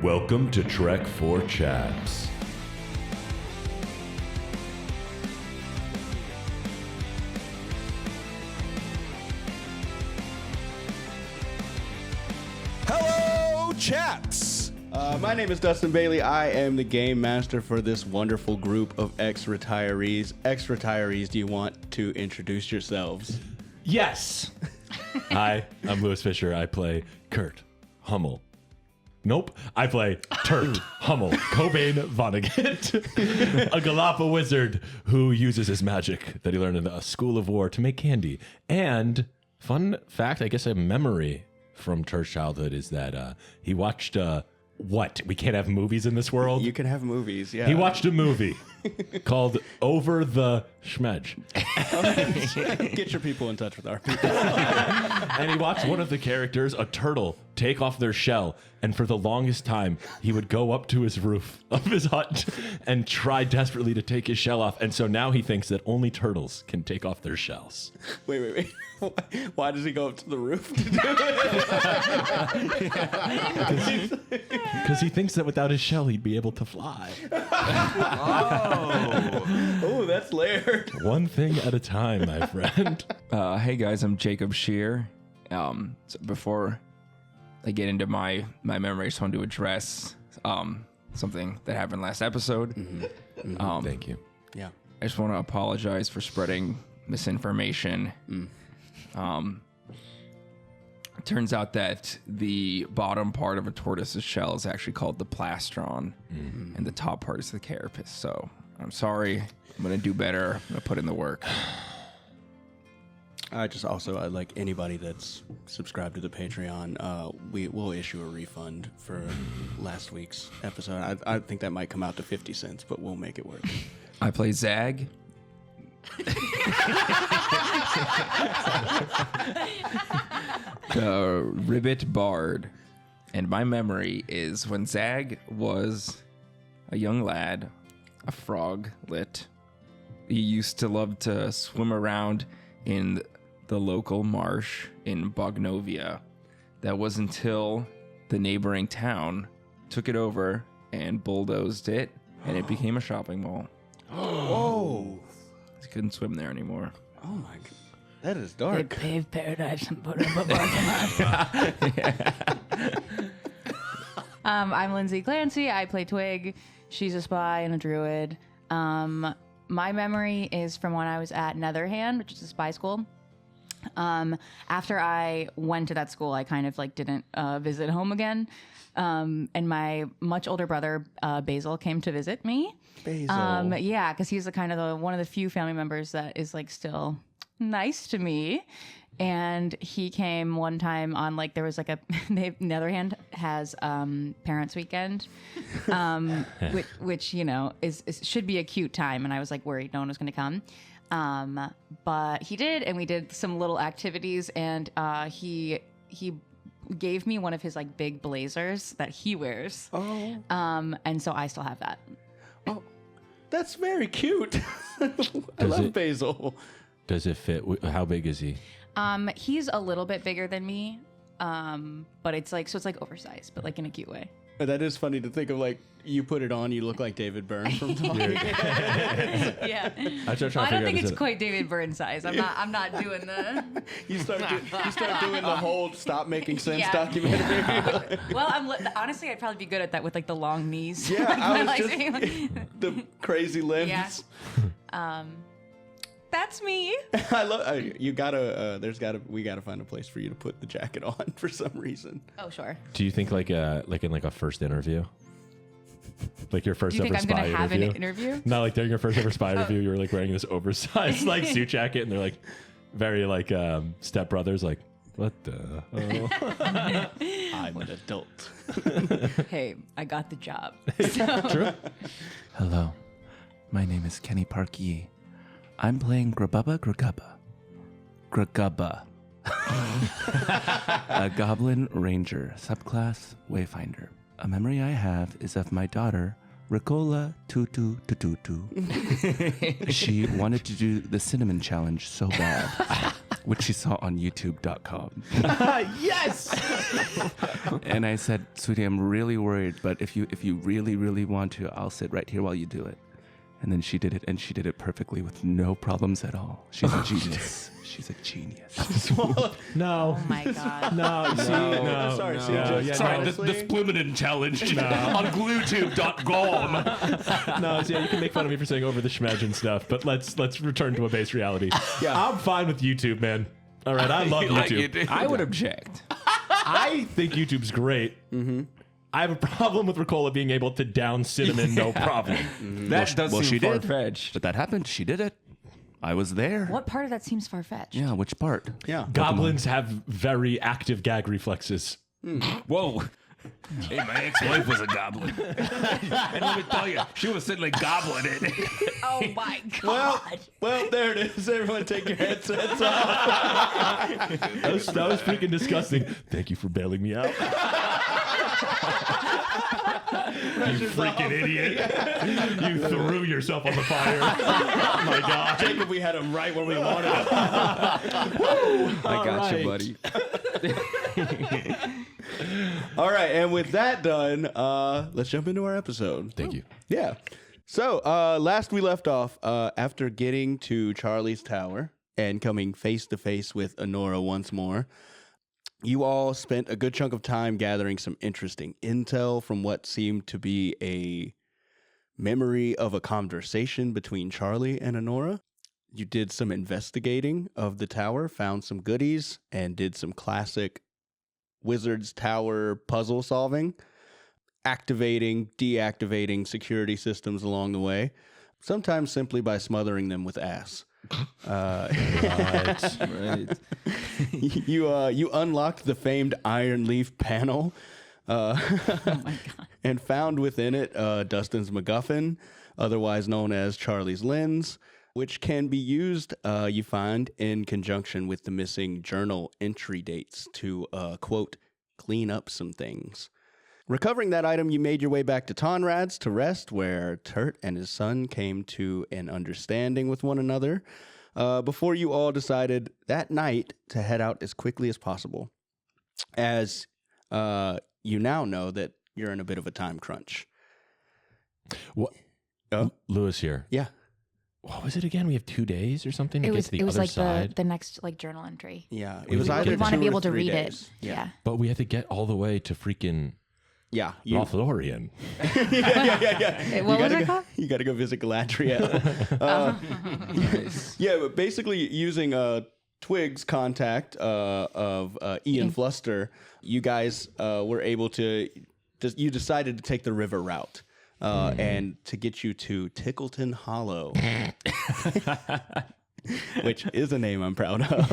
Welcome to Trek for Chaps. Hello, Chaps! My name is Dustin Bailey. I am the game master for this wonderful group of ex-retirees. Ex-retirees, do you want to introduce yourselves? Yes! Hi, I'm Lewis Fisher. I play Kurt Hummel. Nope, I play Turt Hummel, Cobain Vonnegut, a Galapa wizard who uses his magic that he learned in a school of war to make candy. And fun fact, I guess a memory from Turt's childhood is that he watched what? We can't have movies in this world? You can have movies, yeah. He watched a movie called Over the Schmedge. Get your people in touch with our people. And he watched one of the characters, a turtle, take off their shell. And for the longest time, he would go up to his roof of his hut and try desperately to take his shell off. And so now he thinks that only turtles can take off their shells. Wait. Why does he go up to the roof to do it? Because he thinks that without his shell, he'd be able to fly. Oh, that's layered. One thing at a time, my friend. Hey guys, I'm Jacob Shear. So before I get into my memory, I just wanted to address something that happened last episode. Thank you. Yeah. I just want to apologize for spreading misinformation. It turns out that the bottom part of a tortoise's shell is actually called the plastron, and the top part is the carapace. So I'm sorry. I'm going to do better. I'm going to put in the work. I like anybody that's subscribed to the Patreon, we will issue a refund for last week's episode. I think that might come out to 50 cents, but we'll make it work. I play Zag. The Ribbit Bard. And my memory is when Zag was a young lad, a froglet. He used to love to swim around in the local marsh in Bognovia. That was until the neighboring town took it over and bulldozed it, and it became a shopping mall. Whoa. He couldn't swim there anymore. Oh my god. That is They dark. paved paradise and put up a parking lot. I'm Lindsay Clancy. I play Twig. She's a spy and a druid. My memory is from when I was at Netherhand, which is a spy school. After I went to that school, I kind of didn't visit home again. And my much older brother, Basil, came to visit me. Basil. Yeah, because he's one of the few family members that is still nice to me. And he came one time on there was Netherhand has Parents Weekend, which should be a cute time. And I was worried no one was going to come. But he did, and we did some little activities, and he gave me one of his big blazers that he wears. Oh. And so I still have that. Oh, that's very cute. I love Basil. Does it fit? How big is he? He's a little bit bigger than me. But it's oversized, but in a cute way. That is funny to think of. You put it on, you look like David Byrne from Talking Heads. Yeah. I don't think it's quite David Byrne size. I'm not doing the. You start doing the whole Stop Making Sense documentary. Well, honestly, I'd probably be good at that with the long knees. Yeah, I was just the crazy limbs. Yeah. That's me. I love you. We gotta find a place for you to put the jacket on for some reason. Oh sure. Do you think in a first interview? Your first Do you ever think I'm spy gonna have interview? an interview? No, during your first ever spy interview, you were wearing this oversized suit jacket, and they're very Step Brothers, what the? Oh. I'm an adult. Hey, I got the job. True. Hello, my name is Kenny Parkey. I'm playing Grabubba. A goblin ranger, subclass Wayfinder. A memory I have is of my daughter, Ricola Tutu Tututu. She wanted to do the cinnamon challenge so bad. which she saw on youtube.com. Yes! and I said, "Sweetie, I'm really worried, but if you really, really want to, I'll sit right here while you do it." And then she did it, and she did it perfectly with no problems at all. She's a genius. She's a genius. No. Oh my god. No, see, no. Sorry, no, CJ. yeah, Sorry, no, the Splimited challenge on gluetube.com. No, so yeah, you can make fun of me for saying over the schmedge and stuff, but let's return to a base reality. Yeah. I'm fine with YouTube, man. All right, I love Like you YouTube. do. I would object. I think YouTube's great. I have a problem with Ricola being able to down cinnamon, no problem. That does well, seem she did. far-fetched. But that happened. She did it. I was there. What part of that seems far fetched? Yeah, which part? Yeah. Goblins have very active gag reflexes. Whoa. Hey, my ex-wife was a goblin. And let me tell you, she was sitting like gobbling it. Oh my god. Well, there it is. Everyone take your headsets off. That was freaking disgusting. Thank you for bailing me out. You freaking idiot. You threw yourself on the fire. Oh my god. Jacob, we had him right where we wanted him. I got you, right. buddy. All right, and with that done, let's jump into our episode. Thank you. Yeah. So, last we left off, after getting to Charlie's tower and coming face to face with Honora once more, you all spent a good chunk of time gathering some interesting intel from what seemed to be a memory of a conversation between Charlie and Honora. You did some investigating of the tower, found some goodies, and did some classic Wizard's Tower puzzle solving, activating, deactivating security systems along the way, sometimes simply by smothering them with ass. Right. You unlocked the famed Iron Leaf panel, Oh my god. and found within it Dustin's MacGuffin, otherwise known as Charlie's lens, which can be used, you find, in conjunction with the missing journal entry dates to, quote, clean up some things. Recovering that item, you made your way back to Tonrad's to rest, where Turt and his son came to an understanding with one another, before you all decided that night to head out as quickly as possible, as you now know that you're in a bit of a time crunch. What? Oh? Lewis here. Yeah. What was it again? We have 2 days or something to get to the It was other like side. the next like journal entry. Yeah. We It was would either We want 2 to be or able to 3 read days. it. Yeah. But we have to get all the way to freaking Yeah. Lothlorien. Yeah. What was it called? You got to go visit Galadriel. Nice. Yeah, but basically using Twig's contact of Ian Fluster, you guys were able to. You decided to take the river route, and to get you to Tickleton Hollow, which is a name I'm proud of.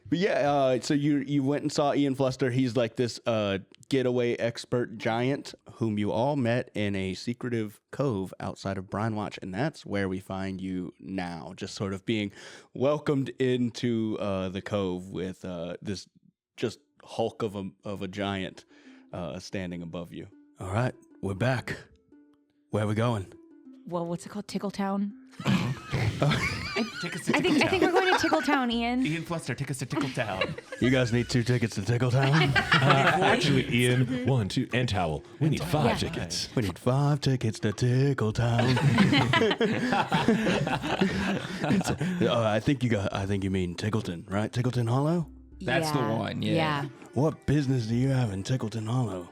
But yeah, so you went and saw Ian Fluster. He's like this getaway expert giant whom you all met in a secretive cove outside of Brynewatch, and that's where we find you now, just sort of being welcomed into the cove with this just hulk of a giant standing above you. All right, we're back. Where are we going? Well, what's it called? Tickletown? Take us to I think we're going to Tickletown, Ian. Ian Fluster, take us to Tickletown. You guys need 2 tickets to Tickletown? Actually, Ian, 1, 2, and Towel. We need 5 tickets. We need 5 tickets to Tickletown. I think you mean Tickleton, right? Tickleton Hollow? That's the one, yeah. What business do you have in Tickleton Hollow?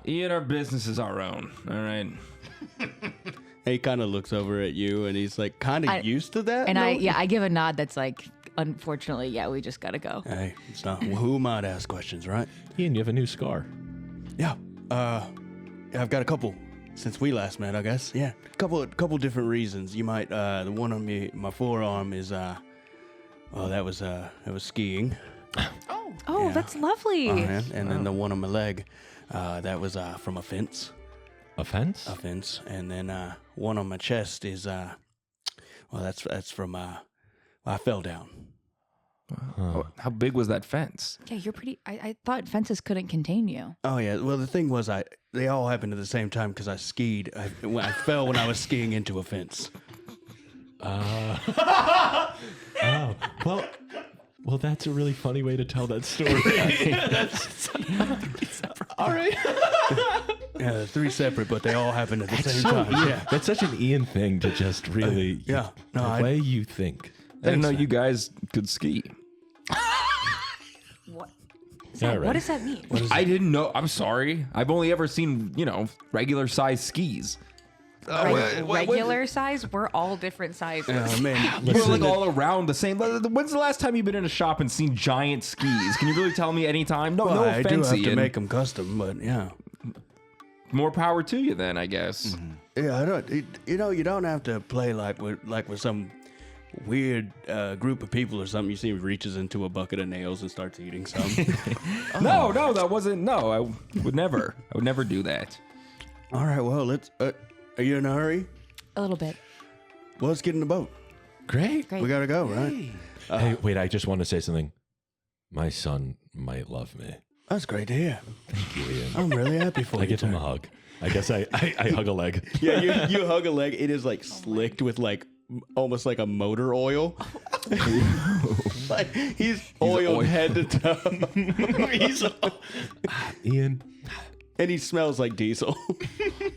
Ian, our business is our own, all right? He kind of looks over at you and he's like kind of used to that. And no? I give a nod that's like, unfortunately, yeah, we just gotta go. Hey, it's not who might ask questions, right? Ian, you have a new scar. Yeah. I've got a couple since we last met, I guess. Yeah. Couple different reasons. You might the one on my forearm is that was skiing. Oh, Yeah. that's lovely. And then the one on my leg, that was from a fence. Offense? A fence. And then one on my chest is that's from I fell down. Oh, how big was that fence? Yeah, you're pretty. I thought fences couldn't contain you. Oh yeah. Well, the thing was, they all happened at the same time because I skied. I fell when I was skiing into a fence. Oh, well, Well, that's a really funny way to tell that story. All right. Yeah, they're 3 separate, but they all happen at the same time. Yeah. That's such an Ian thing to just really. Yeah. No, the way you think. I didn't know you guys could ski. What? All right. What does that mean? I didn't know. I'm sorry. I've only ever seen, regular size skis. Regular size? We're all different sizes. Man, We're like all around the same. When's the last time you've been in a shop and seen giant skis? Can you really tell me anytime? No, well, no I do offense, have to Ian. make them custom, but yeah. More power to you then, I guess. Yeah, I don't. You don't have to play like with some weird group of people or something. You see, him reaches into a bucket of nails and starts eating some. No, that wasn't. No, I would never. I would never do that. All right, well, let's. Are you in a hurry? A little bit. Well, let's get in the boat. Great. Great. We gotta go, right? Hey, wait, I just want to say something. My son might love me. That's great to hear. Thank you, Ian. I'm really happy for I you. give him a Turk. hug. I guess I hug a leg. Yeah, you hug a leg. It is like slicked with like almost like a motor oil. Like he's oiled head to toe. Ian. And he smells like diesel.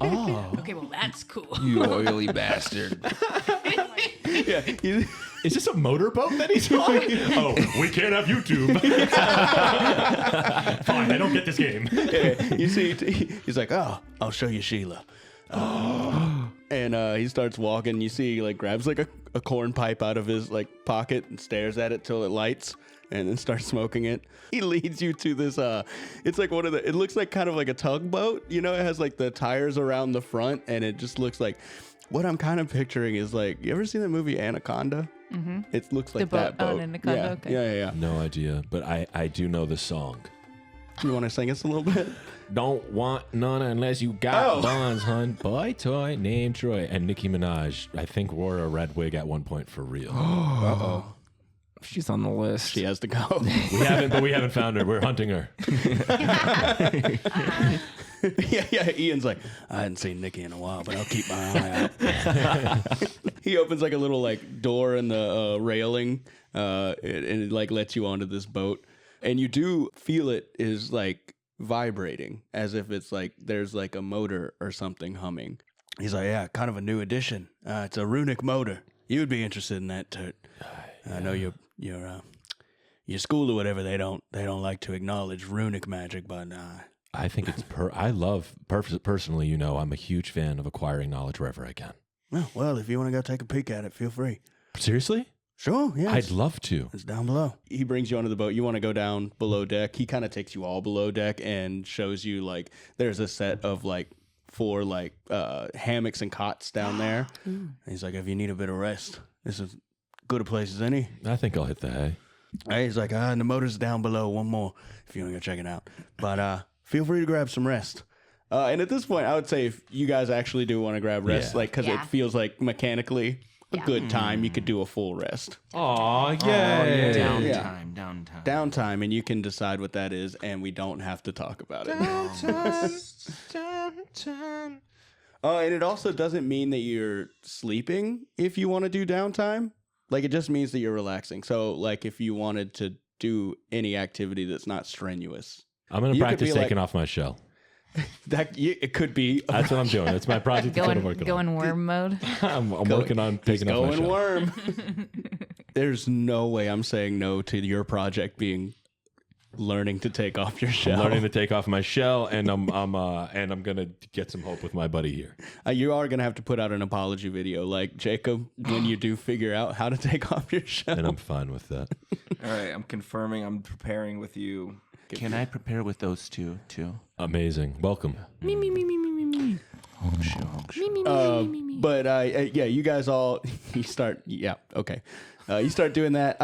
Okay, well, that's cool. You oily bastard. Yeah, Is this a motorboat that he's on? Oh, we can't have YouTube. Fine, I don't get this game. you see, he's like, "Oh, I'll show you Sheila." And he starts walking. You see, he like grabs like a corn pipe out of his like pocket and stares at it till it lights, and then starts smoking it. He leads you to this. It's like it looks like kind of like a tugboat. It has like the tires around the front, and it just looks like. What I'm kind of picturing is like, you ever seen that movie Anaconda? Mm-hmm. It looks like The that boat on boat. Anaconda, Yeah. okay. Yeah. No idea, but I do know the song. You want to sing us a little bit? Don't want none unless you got Oh. bonds, hun. Boy toy named Troy. And Nicki Minaj, I think, wore a red wig at one point for real. Uh-oh. She's on the list. She has to go. We haven't found her. We're hunting her. yeah. Ian's like, I hadn't seen Nikki in a while, but I'll keep my eye out. He opens like a little like door in the railing, and it like lets you onto this boat, and you do feel it is like vibrating as if it's like there's like a motor or something humming. He's like, yeah, kind of a new addition. It's a runic motor. You would be interested in that, Turt. I know your school or whatever. They don't like to acknowledge runic magic, but I think it's personally, I'm a huge fan of acquiring knowledge wherever I can. well, if you want to go take a peek at it, feel free. Seriously? Sure, yeah. I'd love to. It's down below. He brings you onto the boat. You want to go down below deck. He kind of takes you all below deck and shows you like there's a set of like 4 like hammocks and cots down there. And he's like, if you need a bit of rest, this is good a place as any. I think I'll hit the hay. He's like, and the motor's down below. One more if you want to go check it out. But feel free to grab some rest. And at this point, I would say if you guys actually do want to grab rest, Yeah. like because Yeah. it feels like mechanically a good time, you could do a full rest. Aw, yay. Downtime. Downtime, and you can decide what that is, and we don't have to talk about it. Downtime. And it also doesn't mean that you're sleeping if you want to do downtime. Like, it just means that you're relaxing. So, like, if you wanted to do any activity that's not strenuous, I'm going to You could practice be taking like- off my shell. it could be. That's what I'm doing. It's my project. That's what I'm working Going worm mode. on. I'm working on He's taking off my going shell. worm. There's no way I'm saying no to your project being learning to take off your shell. I'm learning to take off my shell, and I'm gonna get some hope with my buddy here. You are gonna have to put out an apology video, like Jacob, when you do figure out how to take off your shell. And I'm fine with that. All right, I'm confirming. I'm preparing with you. Can I prepare with those two too? Amazing. Welcome. But yeah, you guys all you start. Yeah, okay. You start doing that.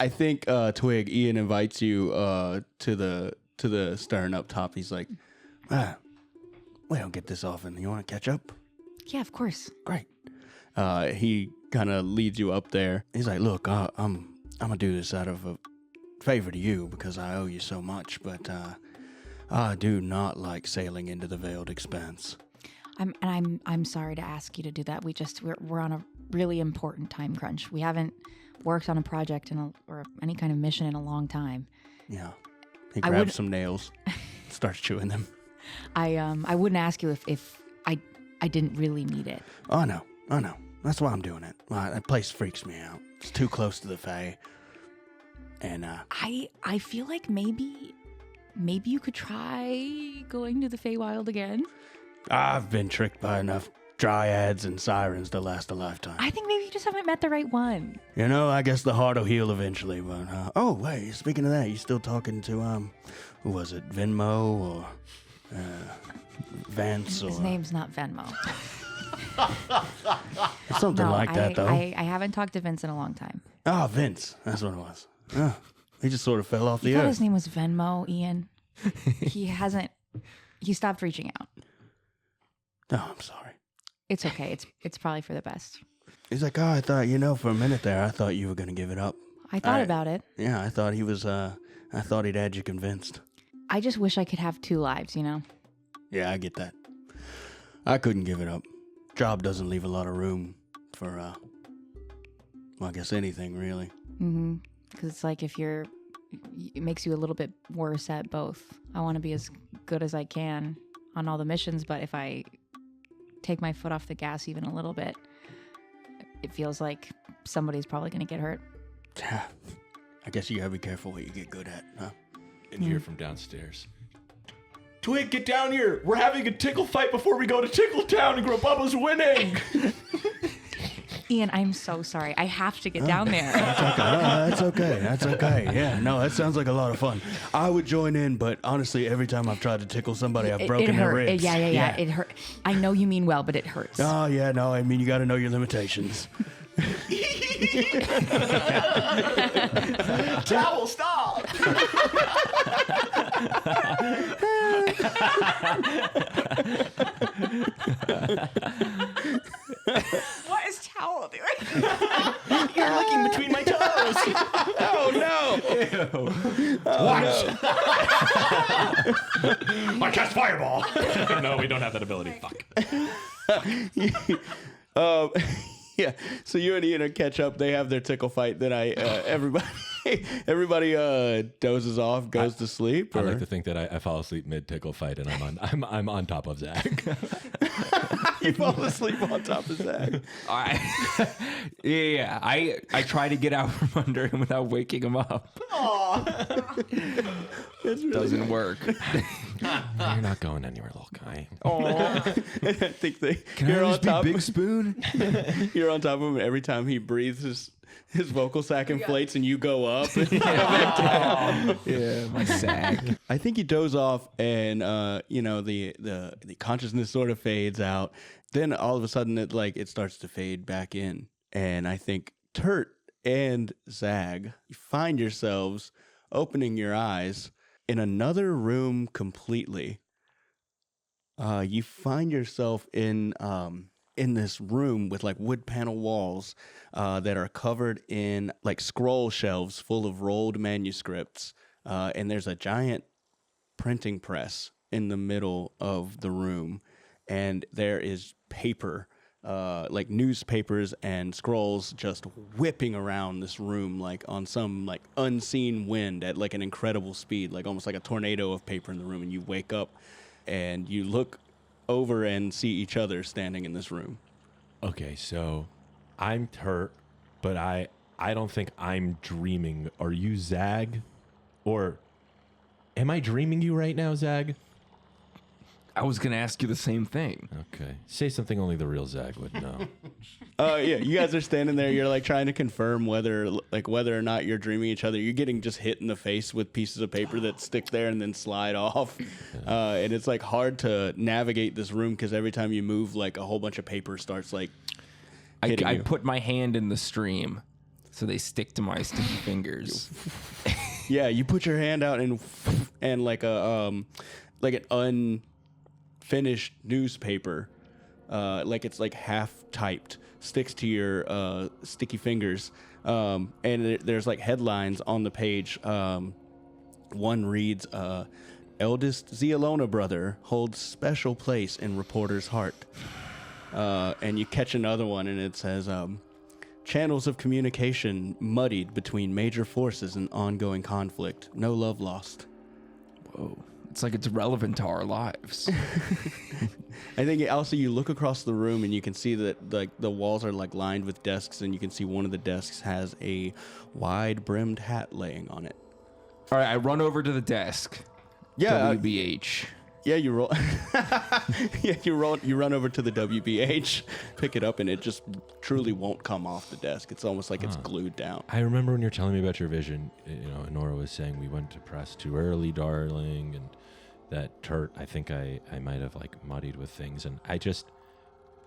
I think Twig Ian invites you to the stern up top. He's like, we don't get this often. You want to catch up? Yeah, of course. Great. He kind of leads you up there. He's like, look, I'm gonna do this out of a favor to you because I owe you so much, but I do not like sailing into the Veiled Expanse. I'm sorry to ask you to do that. We're on a really important time crunch. We haven't worked on a project or any kind of mission in a long time. Yeah. He I grabs would- some nails, starts chewing them. I wouldn't ask you if I didn't really need it. Oh, no. That's why I'm doing it. That place freaks me out. It's too close to the Fae. And, I feel like maybe you could try going to the Feywild again. I've been tricked by enough dryads and sirens to last a lifetime. I think maybe you just haven't met the right one. You know, I guess the heart will heal eventually, but, oh, wait, speaking of that, you still talking to, who was it, Venmo or, Vance or... His name's not Venmo. Something No, like that, though. I haven't talked to Vince in a long time. Oh, Vince. That's what it was. Oh, he just sort of fell off the You thought earth. his name was Venmo, Ian. He stopped reaching out. Oh, I'm sorry. It's okay. It's probably for the best. He's like, oh, I thought, for a minute there, I thought you were going to give it up. I thought about it. Yeah, I thought I thought he'd had you convinced. I just wish I could have two lives, you know? Yeah, I get that. I couldn't give it up. Job doesn't leave a lot of room for, well, I guess anything, really. Mm-hmm. Because it's like it makes you a little bit worse at both. I want to be as good as I can on all the missions, but if I take my foot off the gas even a little bit, it feels like somebody's probably going to get hurt. I guess you gotta be careful what you get good at, huh? And hear from downstairs. Twig, get down here. We're having a tickle fight before we go to Tickle Town and Grububba's winning. Ian, I'm so sorry. I have to get down there. That's okay. That's okay. Yeah, no, that sounds like a lot of fun. I would join in, but honestly, every time I've tried to tickle somebody, I've broken their hurt. ribs. Yeah. It hurt. I know you mean well, but it hurts. Oh, yeah, no, I mean, you got to know your limitations. Towel, stop. What is towel doing? You're looking between my toes. Oh, no. Watch. I cast fireball. No, we don't have that ability. Fuck. Yeah, so you and Ian catch up. They have their tickle fight. Then everybody dozes off, goes to sleep. I Or? like to think that I fall asleep mid tickle fight, and I'm on top of Zach. You fall asleep on top of Zach. I try to get out from under him without waking him up. Doesn't work. You're not going anywhere, little guy. I think you're on top. Big Spoon? You're on top of him, and every time he breathes, his vocal sac inflates, and you go up. Yeah, my sag. I think you doze off, and the consciousness sort of fades out. Then all of a sudden, it starts to fade back in, and I think Turt and Zag, you find yourselves opening your eyes in another room completely. You find yourself in this room with wood panel walls that are covered in scroll shelves full of rolled manuscripts, and there's a giant printing press in the middle of the room, and there is paper, newspapers and scrolls just whipping around this room on some unseen wind at an incredible speed, almost like a tornado of paper in the room. And you wake up and you look over and see each other standing in this room. Okay, so I'm hurt, but I don't think I'm dreaming. Are you Zag? Or am I dreaming you right now, Zag? I was going to ask you the same thing. Okay. Say something only the real Zag would know. Yeah, you guys are standing there. You're trying to confirm whether or not you're dreaming each other. You're getting just hit in the face with pieces of paper that stick there and then slide off. And it's hard to navigate this room because every time you move, a whole bunch of paper starts hitting I you. put my hand in the stream so they stick to my sticky fingers. Yeah, you put your hand out and an unfinished newspaper, it's half typed, sticks to your sticky fingers, and there's headlines on the page. One reads, "Eldest Zealona brother holds special place in reporter's heart," and you catch another one, and it says, Channels of communication muddied between major forces and ongoing conflict. No love lost. Whoa. It's like it's relevant to our lives. I think also you look across the room and you can see that the walls are like lined with desks, and you can see one of the desks has a wide brimmed hat laying on it. All right, I run over to the desk. Yeah, WBH. yeah, you roll. Yeah, you run over to the WBH, pick it up, and it just truly won't come off the desk. It's almost like it's glued down. I remember when you're telling me about your vision, Nora was saying we went to press too early, darling, and that Turt, I think I might have like muddied with things, and I just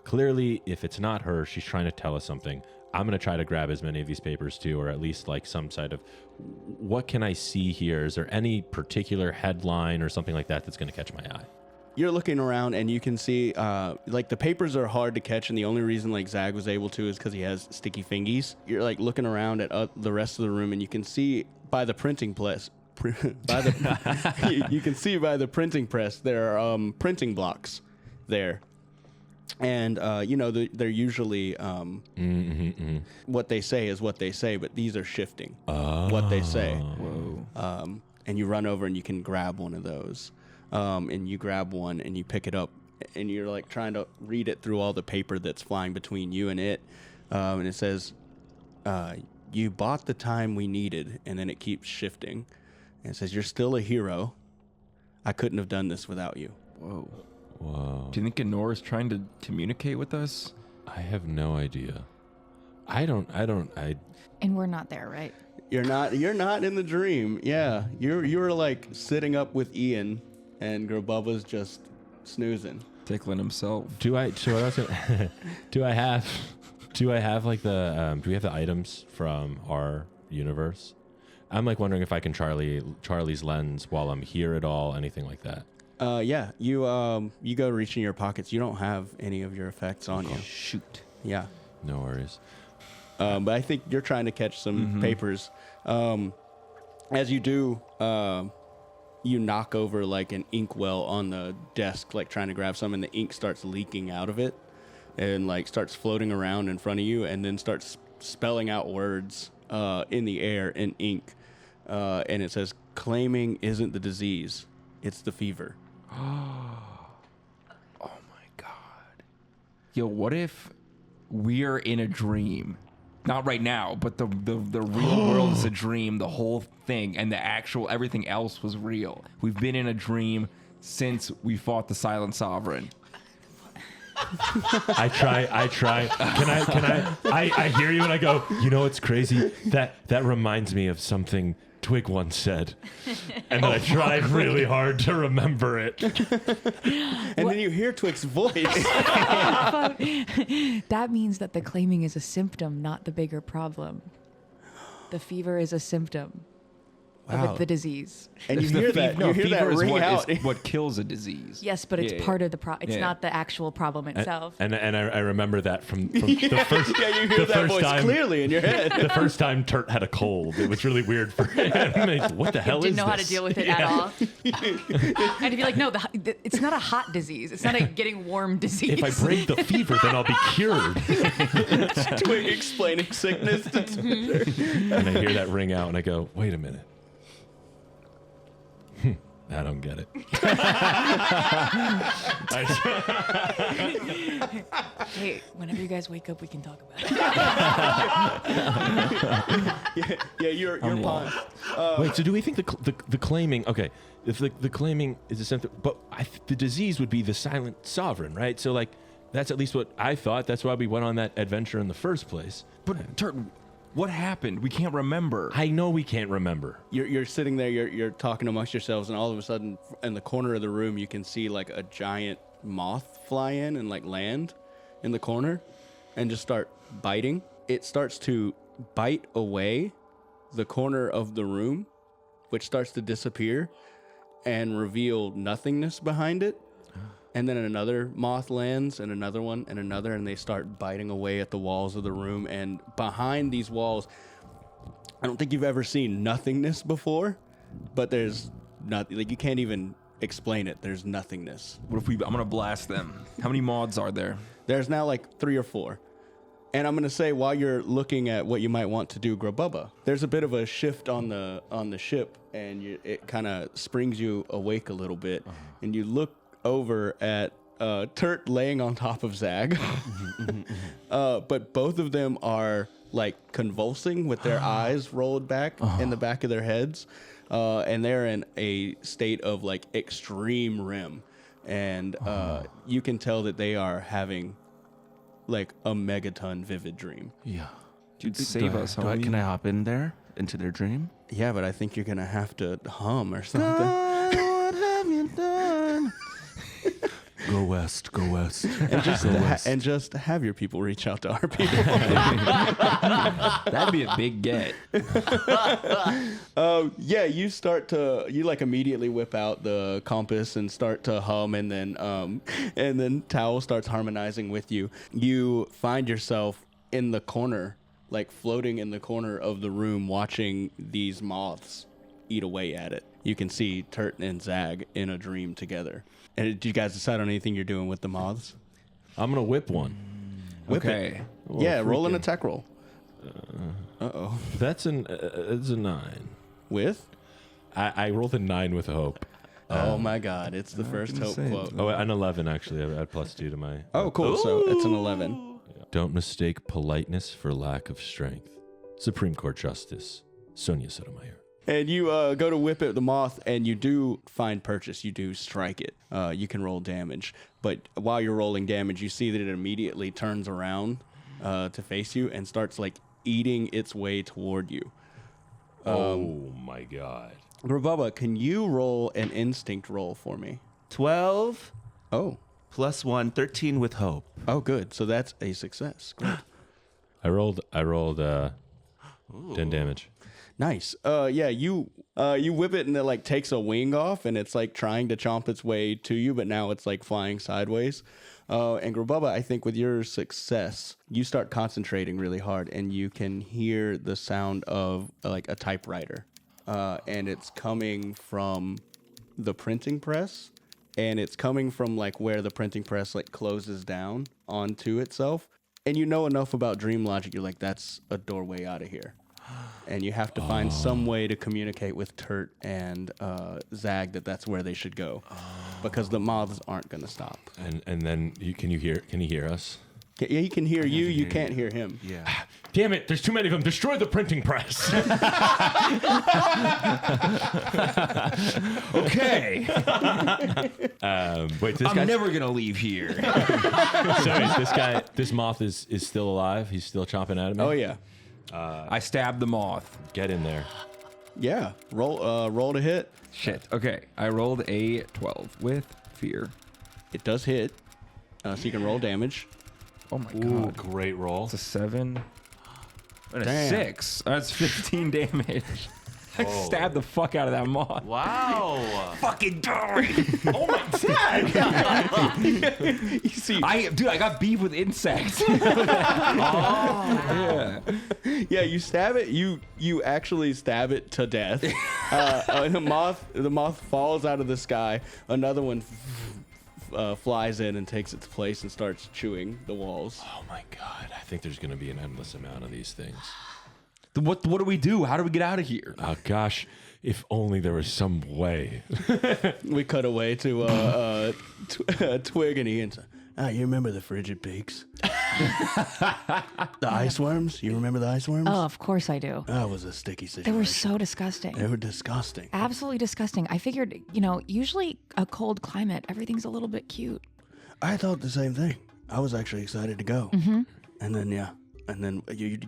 clearly, if it's not her, she's trying to tell us something. I'm going to try to grab as many of these papers too, or at least like some side of what can I see here? Is there any particular headline or something like that that's going to catch my eye? You're looking around and you can see like the papers are hard to catch, and the only reason like Zag was able to is because he has sticky fingies. You're like looking around at the rest of the room, and you can see by the printing press. You can see by the printing press there are printing blocks there, and they're usually what they say is what they say, but these are shifting what they say. Whoa. And you run over and you can grab one of those, and you grab one and you pick it up, and you're like trying to read it through all the paper that's flying between you and it, and it says, "You bought the time we needed," and then it keeps shifting. And it says, "You're still a hero. I couldn't have done this without you." Whoa. Whoa. Do you think Anora's trying to communicate with us? I have no idea. I And we're not there, right? You're not in the dream. Yeah. You were like sitting up with Ian, and Grububba's just snoozing. Tickling himself. do I have like the do we have the items from our universe? I'm like wondering if I can Charlie's lens while I'm here at all, anything like that. Yeah. You go reach in your pockets. You don't have any of your effects on you. Shoot. Yeah. No worries. But I think you're trying to catch some papers. As you do, you knock over like an inkwell on the desk, like trying to grab some, and the ink starts leaking out of it and like starts floating around in front of you, and then starts spelling out words in the air in ink. And it says, "Claiming isn't the disease, it's the fever." Oh my God. Yo, what if we're in a dream? Not right now, but the real world is a dream, the whole thing, and the actual everything else was real. We've been in a dream since we fought the Silent Sovereign. I try. I hear you and I go, it's crazy. That reminds me of something Twig once said. And then I tried really hard to remember it. And then you hear Twig's voice. That means that the claiming is a symptom, not the bigger problem. The fever is a symptom of the disease. And you hear that. No, you hear that fever ring is out. what kills a disease. Yes, but it's part of the problem. It's Yeah. not the actual problem itself. And I remember that from the first Yeah, you hear the that first voice time, clearly in your head. The first time Turt had a cold, it was really weird for him. He's, what the hell is this? Didn't know how to deal with it at all. And to be like, no, it's not a hot disease. It's not a getting warm disease. If I break the fever, then I'll be cured. Twig explaining sickness to Twitter. And I hear that ring out, and I go, wait a minute. I don't get it. Hey, whenever you guys wake up, we can talk about it. Yeah, you're paused. Wait, so do we think the claiming? Okay, if the claiming is a symptom, but the disease would be the Silent Sovereign, right? So like, that's at least what I thought. That's why we went on that adventure in the first place. But Turt, what happened? We can't remember. I know we can't remember. You're sitting there, you're talking amongst yourselves, and all of a sudden, in the corner of the room, you can see like a giant moth fly in and like land in the corner and just start biting. It starts to bite away the corner of the room, which starts to disappear and reveal nothingness behind it. And then another moth lands, and another one, and another, and they start biting away at the walls of the room. And behind these walls, I don't think you've ever seen nothingness before, but there's nothing. Like, you can't even explain it. There's nothingness. What if I'm gonna blast them? How many mods are there? There's now like 3 or 4. And I'm going to say, while you're looking at what you might want to do, Grububba, there's a bit of a shift on the ship, and it kind of springs you awake a little bit. And you look over at Turt laying on top of Zag. But both of them are like convulsing with their eyes rolled back in the back of their heads. And they're in a state of like extreme REM. And you can tell that they are having like a megaton vivid dream. Yeah. Dude, save us, homie. Can I hop in there into their dream? Yeah, but I think you're going to have to hum or something. What have you done? Go west, go west. And just have your people reach out to our people. That'd be a big get. Yeah, you like immediately whip out the compass and start to hum, and then Towel starts harmonizing with you. You find yourself in the corner, like floating in the corner of the room, watching these moths eat away at it. You can see Turt and Zag in a dream together. And did you guys decide on anything you're doing with the moths? I'm gonna whip one. Whip Okay. it. Yeah, roll an attack roll. Uh-oh. That's it's a 9. With? I rolled a 9 with hope. Oh my God, it's the first hope quote. Oh, an 11 actually. I had +2 to my. Oh, cool. So it's an 11. Don't mistake politeness for lack of strength. Supreme Court Justice Sonia Sotomayor. And you go to whip at the moth, and you do find purchase. You do strike it. You can roll damage. But while you're rolling damage, you see that it immediately turns around to face you and starts like eating its way toward you. Oh my God. Grububba, can you roll an instinct roll for me? 12 Oh. plus 1, 13 with hope. Oh, good. So that's a success. Great. I rolled 10 damage. Nice. Yeah, you whip it and it like takes a wing off and it's like trying to chomp its way to you, but now it's like flying sideways. And Grububba, I think with your success, you start concentrating really hard and you can hear the sound of like a typewriter. And it's coming from the printing press, and it's coming from like where the printing press like closes down onto itself. And you know enough about dream logic, you're like, that's a doorway out of here. And you have to find some way to communicate with Turt and Zag that that's where they should go, because the moths aren't going to stop. And then can he hear us? Yeah, he can hear you. You can't hear him. Yeah. Damn it! There's too many of them. Destroy the printing press. Okay. Wait, this I'm guy. never going to leave here. Sorry, this moth is still alive. He's still chomping at me. Oh yeah, I stabbed the moth. Get in there. yeah. Roll to hit. Shit. Okay. I rolled a 12 with fear. It does hit, so you can roll damage. Oh my Ooh, God. great roll. It's a 7 and a Damn. 6. That's 15 damage. I stabbed the fuck out of that moth. Wow. Fucking die! Oh my God! You see, I got beef with insects. Yeah. yeah, you stab it. You actually stab it to death. And the moth falls out of the sky. Another one flies in and takes its place and starts chewing the walls. Oh my God! I think there's gonna be an endless amount of these things. What do we do? How do we get out of here? Oh gosh! If only there was some way. We cut away to Twig and Ian. You remember the frigid pigs? The ice worms? You remember the ice worms? Oh, of course I do. That was a sticky situation. They were so disgusting. They were disgusting. Absolutely disgusting. I figured, usually a cold climate, everything's a little bit cute. I thought the same thing. I was actually excited to go. Mm-hmm. And then you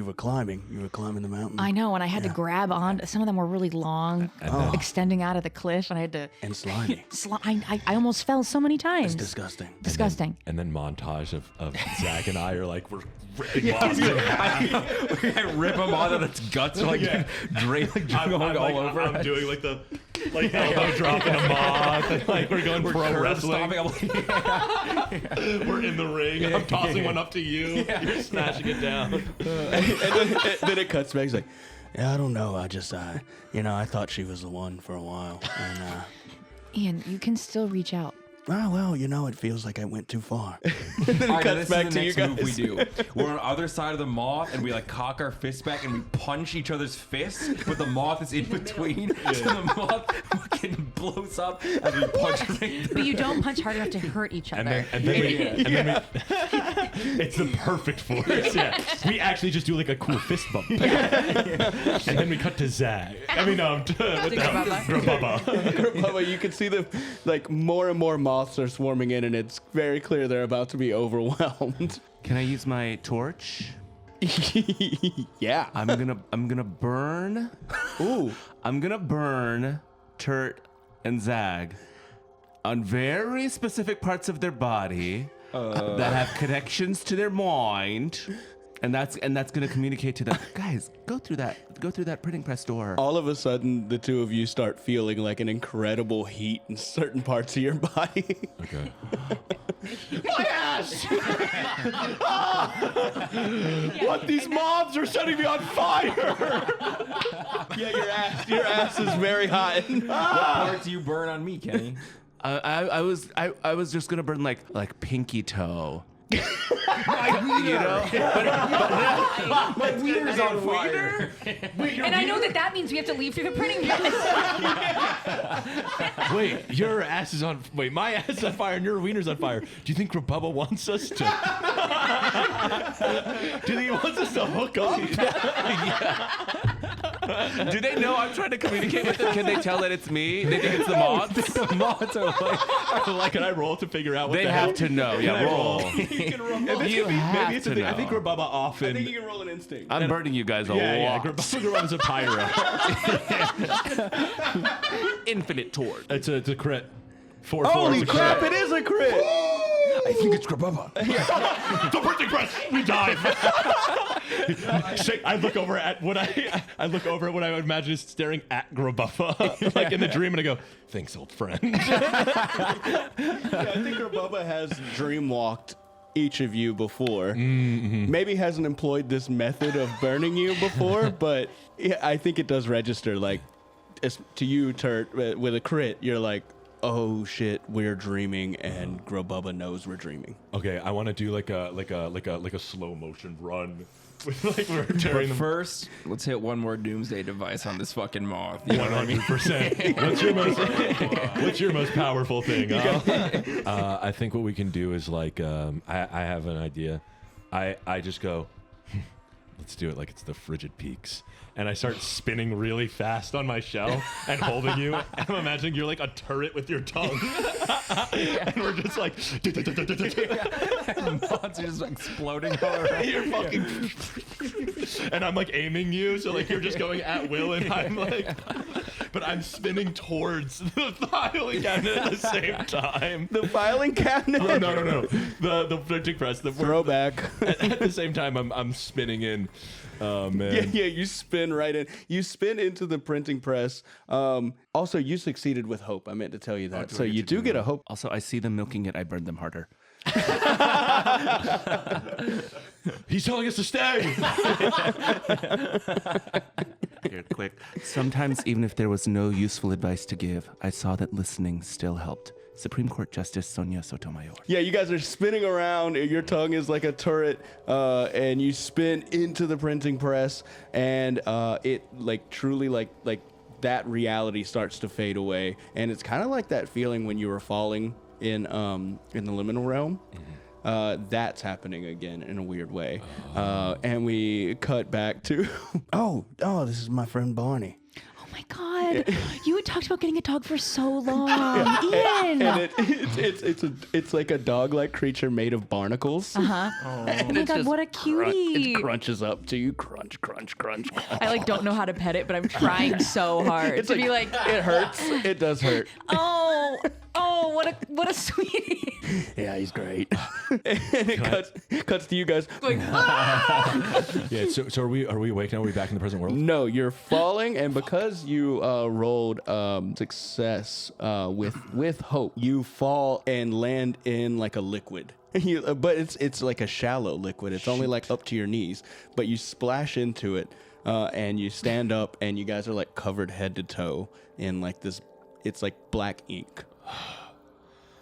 were climbing the mountain. I know, and I had to grab on. Some of them were really long, extending out of the cliff, and I had to. And slimy. I almost fell so many times. It's disgusting. Disgusting. And then montage of Zach and I are like we're ripping moths. I rip him off and its guts are like going all over. I'm doing like the elbow dropping a moth. And, like we're going pro wrestling. We're in the ring. I'm tossing one up to you. You're snatching it down. and then it cuts back. He's like, yeah, I don't know. I just, I thought she was the one for a while. And Ian, you can still reach out. Oh, well, it feels like I went too far. All right, cuts this back is the to you next move we guys. do. We're on the other side of the moth, and we like cock our fists back, and we punch each other's fists, but the moth is in between, so the moth fucking blows up as we punch right through. But you don't punch hard enough to hurt each other. And then we it's the perfect force. Yeah. We actually just do like a cool fist bump. And then we cut to Zag. I mean, what the hell? Grububba. Bubba, you can see the more and more moths are swarming in, and it's very clear they're about to be overwhelmed. Can I use my torch? Yeah. I'm gonna burn. Ooh. I'm gonna burn Turt and Zag on very specific parts of their body that have connections to their mind, and that's gonna communicate to them. Guys, go through that printing press door. All of a sudden, the two of you start feeling like an incredible heat in certain parts of your body. Okay. My ass! What? These mobs are setting me on fire! Yeah, your ass is very hot. What part do you burn on me, Kenny? I was just gonna burn like pinky toe. My wiener's on fire. And I know that means we have to leave through the printing press. Wait, your ass is on. Wait, my ass is on fire and your wiener's on fire. Do you think Grububba wants us to? Do you think he wants us to hook up? Do they know I'm trying to communicate with them? Can they tell that it's me? They think it's the moths. The moths are like, can I roll to figure out what They the have hell? to know. Can Yeah, I roll. You can roll. You have Maybe it's a to thing. know. I think Grububba often. I think you can roll an instinct. I'm burning you guys a yeah, lot. Grububba's a pyro. Infinite torch. It's a crit. 4 Holy 4 is a crap, crit. it is a crit! I think it's Grububba. The printing press. We dive. I look over at what I would imagine is staring at Grububba, like in the dream, and I go, "Thanks, old friend." Yeah, I think Grububba has dreamwalked each of you before. Mm-hmm. Maybe hasn't employed this method of burning you before, but yeah, I think it does register. Like, to you, Turt, with a crit, you're like, oh shit, we're dreaming, and Grububba knows we're dreaming. Okay, I want to do like a slow motion run, with like we're tearing them. First, let's hit one more doomsday device on this fucking moth. You know what I mean? 100%. What's your most powerful thing? I think what we can do is like I have an idea. I just go, let's do it like it's the Frigid Peaks. And I start spinning really fast on my shell and holding you. And I'm imagining you're like a turret with your tongue. And we're just like... Moths are just exploding all around. You're fucking... And I'm like aiming you, so like you're just going at will, and I'm like... But I'm spinning towards the filing cabinet at the same time. The filing cabinet? Oh, no. The printing press. The Throwback. At the same time, I'm spinning in. Oh, man. Yeah, you spin right in. You spin into the printing press. Also, you succeeded with hope. I meant to tell you that. So you do get a hope. Also, I see them milking it. I burn them harder. He's telling us to stay. Here, quick. Sometimes, even if there was no useful advice to give, I saw that listening still helped. Supreme Court Justice Sonia Sotomayor. Yeah, you guys are spinning around. Your tongue is like a turret, and you spin into the printing press, and it like truly like that reality starts to fade away, and it's kind of like that feeling when you were falling in the liminal realm. That's happening again in a weird way, and we cut back to oh, this is my friend Barney. Oh my God. You had talked about getting a dog for so long. Ian. And it's like a dog-like creature made of barnacles. Uh-huh. Oh my God, what a cutie. It crunches up to you. Crunch, crunch, crunch. I like don't know how to pet it, but I'm trying so hard It's to be like, it hurts. It does hurt. oh, what a sweetie. Yeah, he's great. And it cuts to you guys. Like, Yeah. So are we awake now? Are we back in the present world? No, you're falling, and because you rolled success with hope, you fall and land in like a liquid. But it's like a shallow liquid. It's only like up to your knees, but you splash into it, and you stand up, and you guys are like covered head to toe in like this. It's like black ink.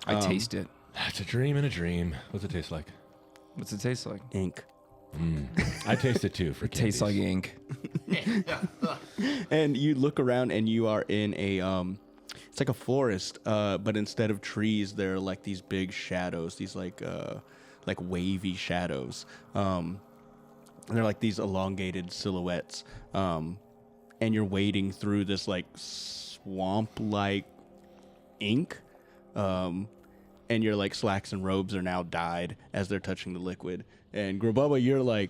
I taste it. It's a dream in a dream. What's it taste like? What's it taste like? Ink. I taste it too. For It tastes like ink. And you look around and you are in a it's like a forest, but instead of trees, there are like these big shadows, these like wavy shadows. They're like these elongated silhouettes. And you're wading through this like swamp-like ink. And your like slacks and robes are now dyed as they're touching the liquid. And Grububba, you're like,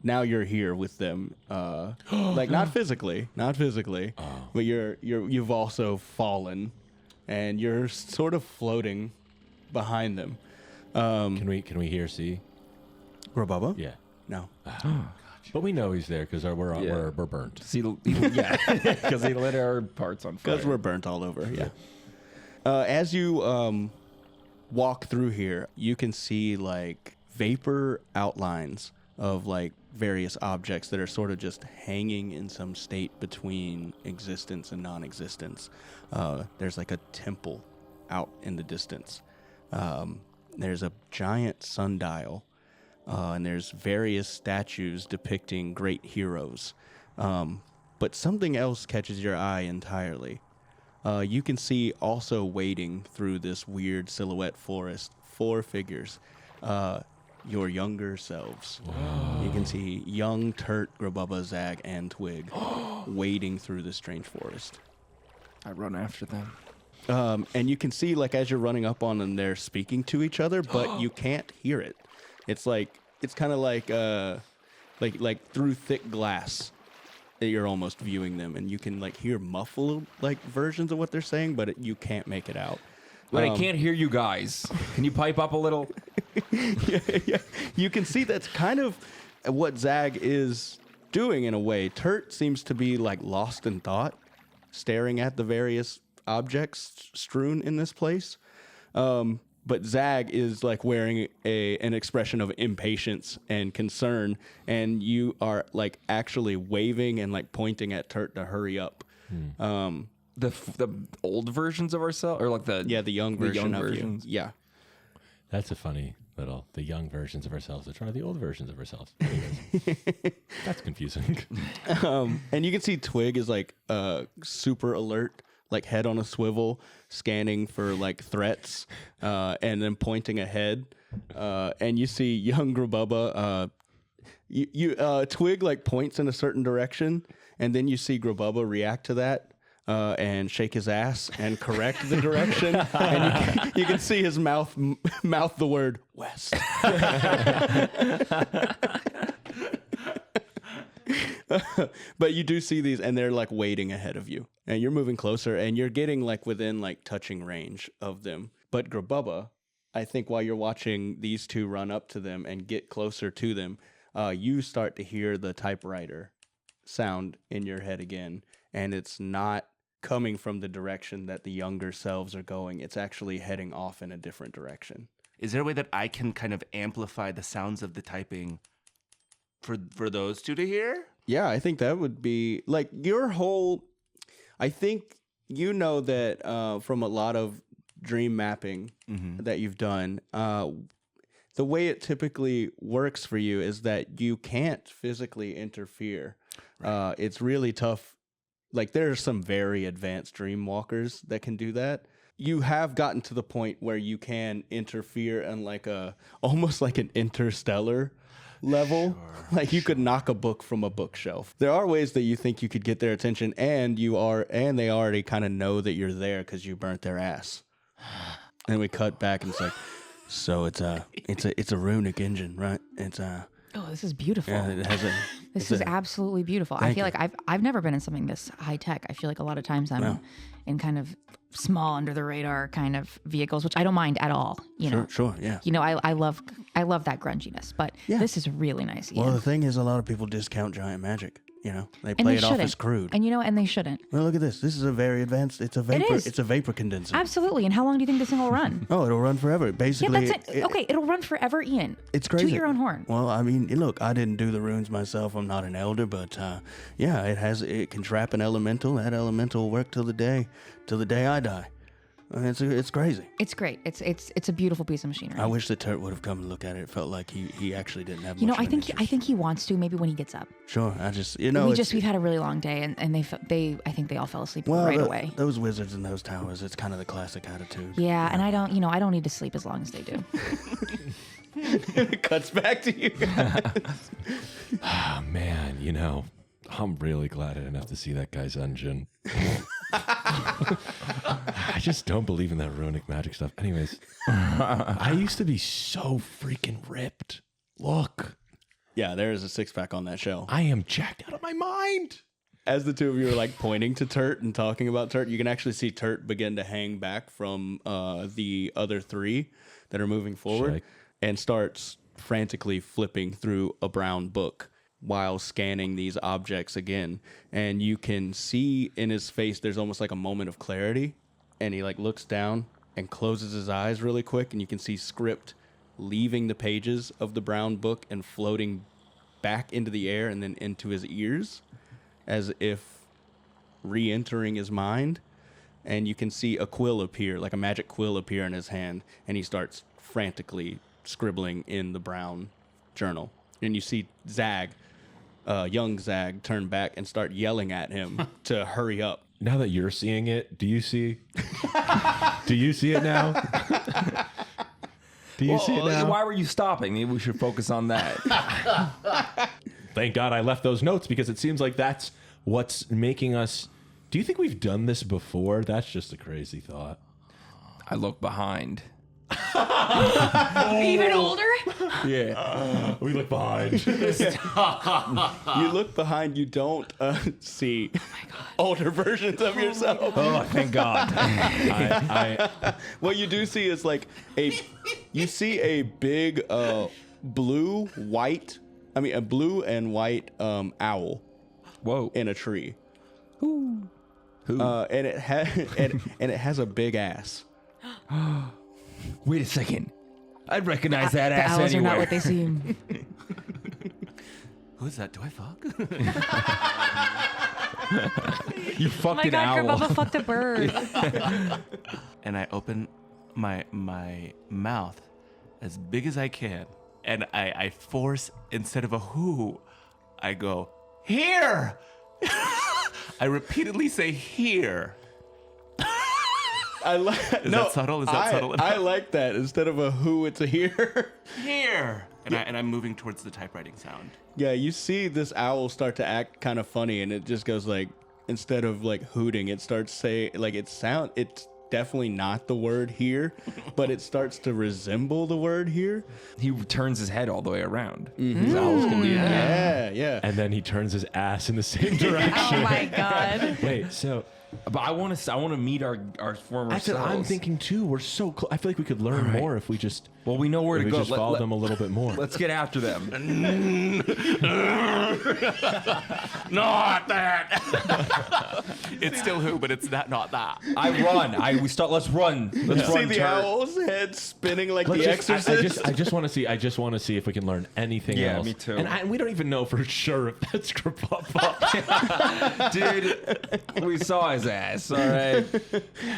now you're here with them. Like not physically, but you've also fallen, and you're sort of floating behind them. Can we hear see? Grububba? Yeah. No. But we know he's there because we're burnt. Yeah, because he lit our parts on fire. Because we're burnt all over, yeah. As you walk through here, you can see like vapor outlines of like various objects that are sort of just hanging in some state between existence and non-existence. There's like a temple out in the distance. There's a giant sundial, and there's various statues depicting great heroes. But something else catches your eye entirely. You can see also wading through this weird silhouette forest 4 figures, your younger selves. Whoa. You can see young Turt, Grububba, Zag, and Twig wading through this strange forest. I run after them. And you can see, like, as you're running up on them, they're speaking to each other, but you can't hear it. It's like, it's kind of like through thick glass. You're almost viewing them, and you can like hear muffled like versions of what they're saying, but you can't make it out. But I can't hear you guys. Can you pipe up a little? Yeah. You can see that's kind of what Zag is doing in a way. Turt seems to be like lost in thought, staring at the various objects strewn in this place. But Zag is like wearing an expression of impatience and concern, and you are like actually waving and like pointing at Turt to hurry up. The old versions of ourselves, or like the young version of versions. you. Yeah. That's a funny little, the young versions of ourselves that try the old versions of ourselves. Anyways, that's confusing. And you can see Twig is like super alert, like head on a swivel, scanning for like threats, and then pointing ahead. And you see young Grububba. Twig like points in a certain direction, and then you see Grububba react to that. And shake his ass and correct the direction, and you can see his mouth the word west. But you do see these, and they're like waiting ahead of you, and you're moving closer, and you're getting like within like touching range of them. But Grububba, I think while you're watching these two run up to them and get closer to them, you start to hear the typewriter sound in your head again, and it's not coming from the direction that the younger selves are going. It's actually heading off in a different direction. Is there a way that I can kind of amplify the sounds of the typing for those two to hear? Yeah, I think that would be like your whole. I think you know that from a lot of dream mapping that you've done, the way it typically works for you is that you can't physically interfere. Right. It's really tough. Like, there are some very advanced dream walkers that can do that. You have gotten to the point where you can interfere in like almost like an interstellar level. Sure, like you could knock a book from a bookshelf. There are ways that you think you could get their attention, and they already kind of know that you're there because you burnt their ass. And we cut back, and it's like, so it's a runic engine, right? Oh, this is beautiful. Yeah, it has this is absolutely beautiful. I feel like I've never been in something this high tech. I feel like a lot of times I'm in kind of small under the radar kind of vehicles, which I don't mind at all. You know, sure, yeah. You know, I love that grunginess, but this is really nice. Well, the thing is, a lot of people discount giant magic. You know, they play it off as crude. And and they shouldn't. Well, look at this. This is a very advanced. It's a vapor. It's a vapor condenser. Absolutely. And how long do you think this thing will run? Oh, it'll run forever. Basically, yeah, that's it. Okay, it'll run forever, Ian. It's crazy. Toot your own horn. Well, I mean, look, I didn't do the runes myself. I'm not an elder, but it can trap an elemental. That elemental will work till the day I die. It's crazy. It's great. It's a beautiful piece of machinery. I wish the Turt would have come and looked at it. It felt like he actually didn't have. You know, much of an I interest. think he wants to. Maybe when he gets up. Sure. I just we've We've had a really long day, and I think they all fell asleep right away. Those wizards in those towers, it's kind of the classic attitude. Yeah, and I don't need to sleep as long as they do. It cuts back to you guys. Oh, man, I'm really glad I didn't have to see that guy's engine. I just don't believe in that runic magic stuff. Anyways, I used to be so freaking ripped. Look. Yeah, there is a six-pack on that shelf. I am jacked out of my mind. As the two of you are like pointing to Turt and talking about Turt, you can actually see Turt begin to hang back from the other three that are moving forward and starts frantically flipping through a brown book while scanning these objects again. And you can see in his face there's almost like a moment of clarity, and he like looks down and closes his eyes really quick, and you can see script leaving the pages of the brown book and floating back into the air and then into his ears as if re-entering his mind. And you can see a quill appear, like a magic quill appear in his hand, and he starts frantically scribbling in the brown journal. And you see Zag, young Zag, turn back and start yelling at him to hurry up. Now that you're seeing it, do you see? Do you see it now? Do you see it now? Why were you stopping? Maybe we should focus on that. Thank God I left those notes, because it seems like that's what's making us. Do you think we've done this before? That's just a crazy thought. I look behind. Even older? Yeah. We look behind. You look behind, you don't see older versions of yourself. Oh, thank God. What you do see is like you see a big blue and white owl Whoa. in a tree. Who? And it has a big ass. Wait a second. I'd recognize that The ass owls anywhere. are not what they seem. Who is that? Do I fuck? You Oh fucked my an God, owl. Bubba fucked a bird. And I open my mouth as big as I can, and I force, instead of a who, I go, here! I repeatedly say here. Is that subtle? Is that subtle enough? I like that. Instead of a who, it's a here. Here! And I'm moving towards the typewriting sound. Yeah, you see this owl start to act kind of funny, and it just goes like, instead of like hooting, it starts saying like it's definitely not the word here, but it starts to resemble the word here. He turns his head all the way around. These owls can do that. Yeah. And then he turns his ass in the same direction. Oh my God. Wait, so But I want to meet our former that's what I'm selves. thinking too. We're so close. I feel like we could learn more if we just Well, we know where to go. just follow them a little bit more. Let's get after them. Not that! It's still who, but it's not that. I run. Let's run. Let's See run. the Turd. owl's head spinning like Let's the just- Exorcist. I just want to see if we can learn anything Yeah, else. me too. And we don't even know for sure if that's Grapapa. Dude, we saw his ass. All right.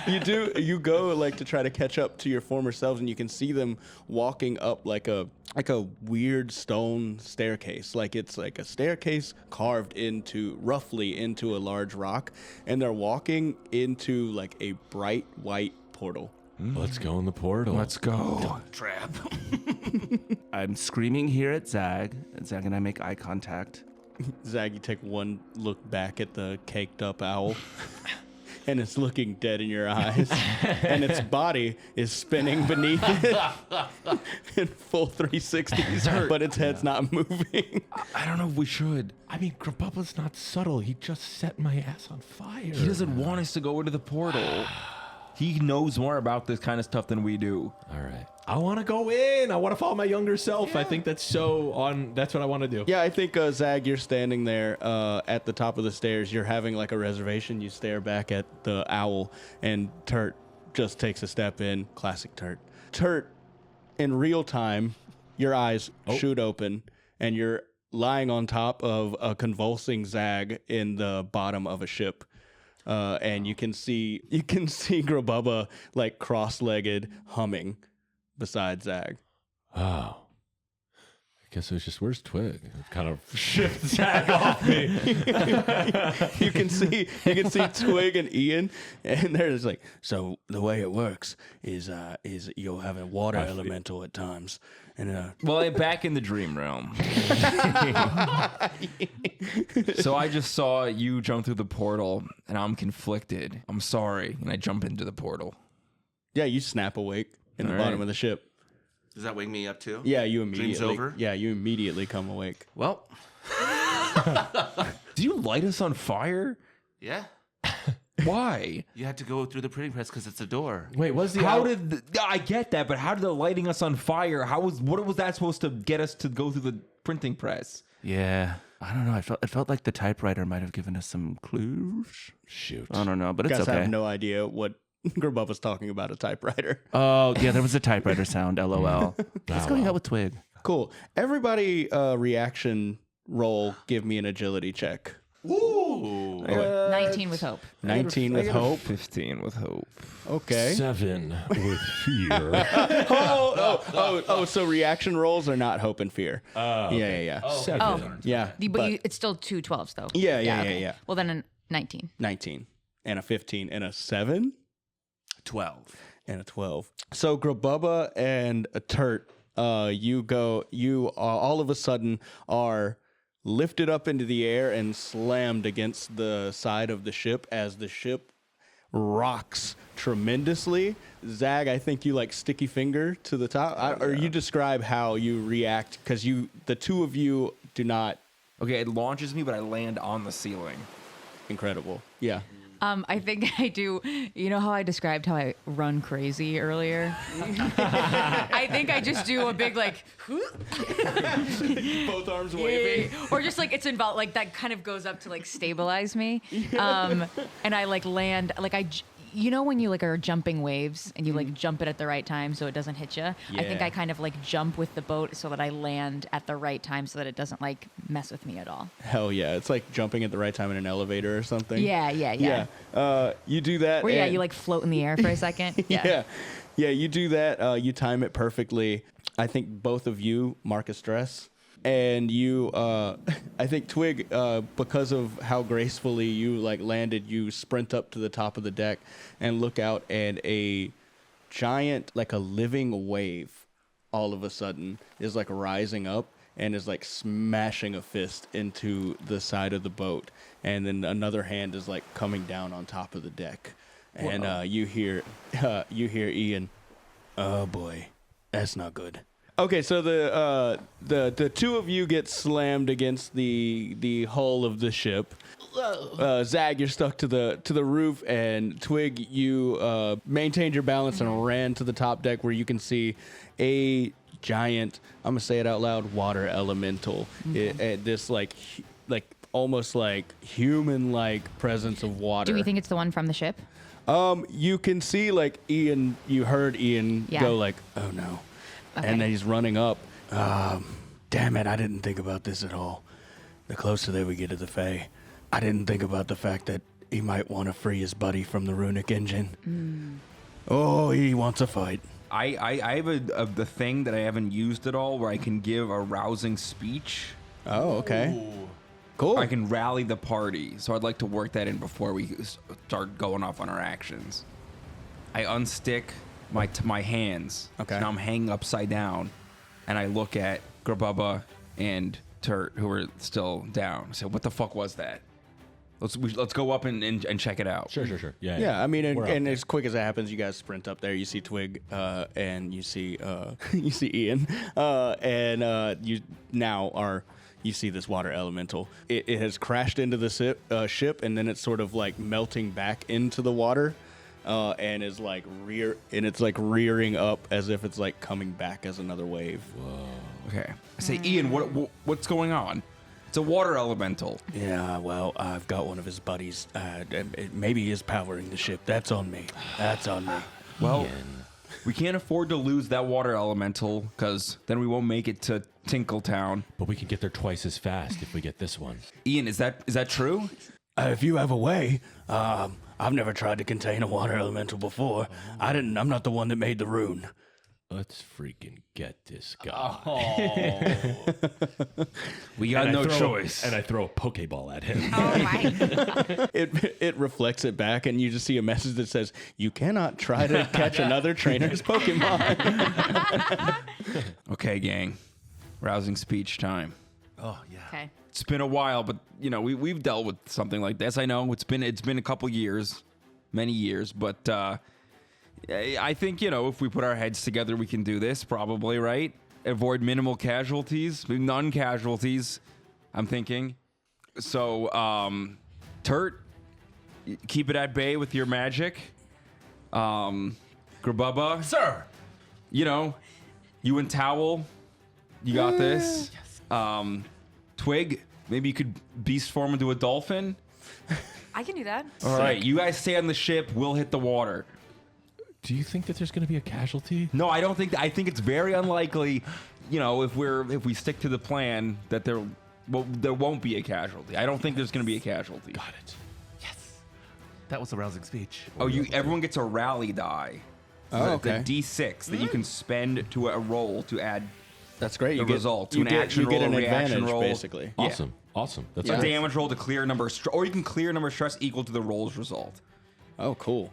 You go like to try to catch up to your former selves, and you can see them walking up like a weird stone staircase. Like it's like a staircase carved roughly into a large rock, and they're walking into like a bright white portal. Let's go in the portal. Let's go. Trap. I'm screaming here at Zag. Zag and I make eye contact. Zag, you take one look back at the caked up owl. And it's looking dead in your eyes. And its body is spinning beneath it in full 360s, but its head's not moving. I don't know if we should. I mean, Grapapa's not subtle. He just set my ass on fire. He doesn't want us to go into the portal. He knows more about this kind of stuff than we do. All right. I want to go in. I want to follow my younger self. Yeah. I think that's that's what I want to do. Yeah, I think, Zag, you're standing there at the top of the stairs. You're having like a reservation. You stare back at the owl, and Turt just takes a step in. Classic Turt. Turt, in real time, your eyes shoot open, and you're lying on top of a convulsing Zag in the bottom of a ship. and you can see Grububba like cross-legged humming beside Zag. Oh. I guess it was just, where's Twig? It kind of shifts Zag off me. You can see Twig and Ian, and they're just like, so the way it works is you'll have a water elemental at times, and Well, I'm back in the dream realm. So I just saw you jump through the portal, and I'm conflicted. I'm sorry, and I jump into the portal. yeah, you snap awake in the All bottom right. of the ship. Does that wake me up too? Yeah, you immediately. Dream's over? Yeah, you immediately come awake. Well, Do you light us on fire? yeah. Why? You had to go through the printing press because it's a door. Wait, was the How did I get that? But how did the lighting us on fire? What was that supposed to get us to go through the printing press? Yeah. I don't know. It felt like the typewriter might have given us some clues. Shoot. I don't know, but You it's guys okay. have no idea what Grububba's talking about a typewriter. Oh, yeah, there was a typewriter sound. LOL. Let's go hang out with Twig. Cool. Everybody, reaction roll. Give me an agility check. Ooh. 19 with hope. 19 with hope. 15 with hope. Okay. 7 with fear. So reaction rolls are not hope and fear. Yeah. 7. Oh. Yeah. But it's still 2 12s, though. Yeah. Okay. Well, then a 19. 19 and a 15 and a 7 12. and a 12. So Grububba and a Turt, you all of a sudden are lifted up into the air and slammed against the side of the ship as the ship rocks tremendously. Zag, I think you like sticky finger to the top, or you describe how you react because the two of you do not. Okay, it launches me, but I land on the ceiling. Incredible. Yeah. I think I do. You know how I described how I run crazy earlier? I think I just do a big like, Both arms waving. or just like it's involved like that kind of goes up to like stabilize me. And I like land like you know when you like are jumping waves and you like jump it at the right time so it doesn't hit you. I think Yeah. I kind of like jump with the boat so that I land at the right time so that it doesn't like mess with me at all. Hell yeah. It's like jumping at the right time in an elevator or something. Yeah. You do that. Or yeah, and- you like float in the air for a second. Yeah, you do that. You time it perfectly. I think both of you mark a stress. And you, I think Twig, because of how gracefully you like landed, you sprint up to the top of the deck and look out, and a giant, like a living wave, all of a sudden is like rising up and is like smashing a fist into the side of the boat, and then another hand is like coming down on top of the deck, and you hear Ian, oh boy, that's not good. Okay, so the two of you get slammed against the hull of the ship. Zag, you're stuck to the roof, and Twig, you maintained your balance and ran to the top deck where you can see a giant, I'm gonna say it out loud, water elemental. This like almost like human-like presence of water. Do we think it's the one from the ship? You can see like Ian. You heard Ian Yeah. go like, "Oh no." Okay. And then he's running up. Damn it, I didn't think about this at all. The closer that we get to the Fae, I didn't think about the fact that he might want to free his buddy from the runic engine. Oh, he wants a fight. I have the thing that I haven't used at all where I can give a rousing speech. Oh, okay. Cool. I can rally the party. So I'd like to work that in before we start going off on our actions. I unstick my hands. Okay. So now I'm hanging upside down, and I look at Grububba and Turt, who are still down. So what the fuck was that? Let's go up and check it out. Sure. Yeah. Yeah, I mean, We're up and there. as quick as it happens, you guys sprint up there. You see Twig, and you see you see Ian, and you see this water elemental. It has crashed into the ship, and then it's sort of like melting back into the water, and is like rearing up as if it's like coming back as another wave. Okay. I say, Ian, what's going on? It's a water elemental. Yeah, well, I've got one of his buddies. Maybe he is powering the ship. That's on me. Well, we can't afford to lose that water elemental because then we won't make it to Tinkletown. But we can get there twice as fast if we get this one. Ian, is that true? If you have a way, I've never tried to contain a water elemental before. I'm not the one that made the rune. Let's freaking get this guy. We got no throw, choice. And I throw a Pokeball at him. Oh my god. It reflects it back, and you just see a message that says, "You cannot try to catch another trainer's Pokemon." Okay, gang. Rousing speech time. Oh yeah. Okay. It's been a while, but we've dealt with something like this. I know it's been a couple years, many years, but I think if we put our heads together, we can do this. Probably, right? Avoid minimal casualties, none casualties. I'm thinking. So, Turt, keep it at bay with your magic. Grabubba, Sir. you and Towel, you got this. Twig, maybe you could beast form into a dolphin. I can do that. All right, you guys stay on the ship. We'll hit the water. Do you think that there's going to be a casualty? No, I don't think. I think it's very unlikely. If we stick to the plan, that there won't be a casualty. I don't think there's going to be a casualty. Got it. Yes. That was a rousing speech. Oh, everyone gets a rally die. Oh, okay. The D6 that you can spend to a roll to add That's great. the result to you an get, action you get roll, an a reaction advantage, roll. basically. Yeah. Awesome. That's a great. damage roll to clear a number of or you can clear a number of stress equal to the roll's result. Oh, cool.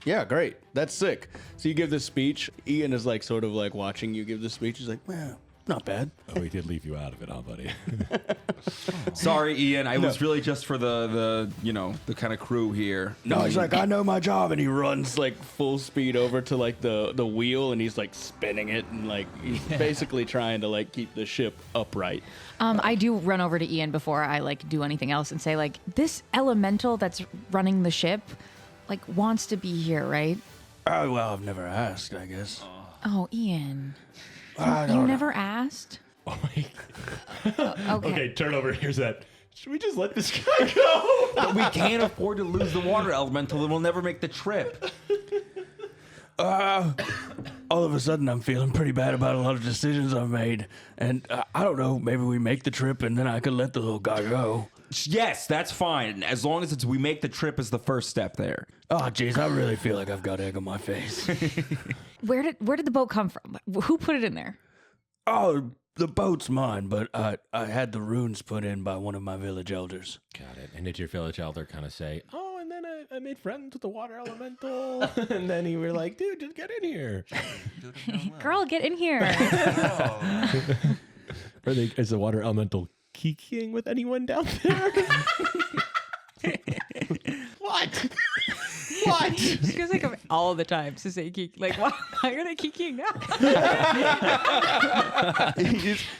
Yeah, great. That's sick. So you give this speech. Ian is sort of watching you give the speech. He's like, well, not bad. Oh, we did leave you out of it, huh, buddy? Sorry, Ian. I was really just for the kind of crew here. No, he's like, I know my job, and he runs full speed over to the wheel, and he's spinning it, and he's basically trying to keep the ship upright. I do run over to Ian before I do anything else and say this elemental that's running the ship wants to be here, right? Well, I've never asked, I guess. Oh, Ian. I You don't know. never asked? Oh my. Okay. Okay, turn over. Here's that. Should we just let this guy go? But we can't afford to lose the water elemental, and we'll never make the trip. All of a sudden, I'm feeling pretty bad about a lot of decisions I've made, and I don't know. Maybe we make the trip, and then I could let the little guy go. Yes, that's fine. As long as we make the trip as the first step there. Oh, jeez, I really feel like I've got egg on my face. Where did the boat come from? Who put it in there? Oh, the boat's mine, but I had the runes put in by one of my village elders. Got it. And did your village elder kind of say, "Oh, and then I made friends with the water elemental," and then you were like, "Dude, just get in here." Girl, get in here. Is the water elemental kikiing with anyone down there? What? What? She goes all the time to say kiki. Why are they kikiing now?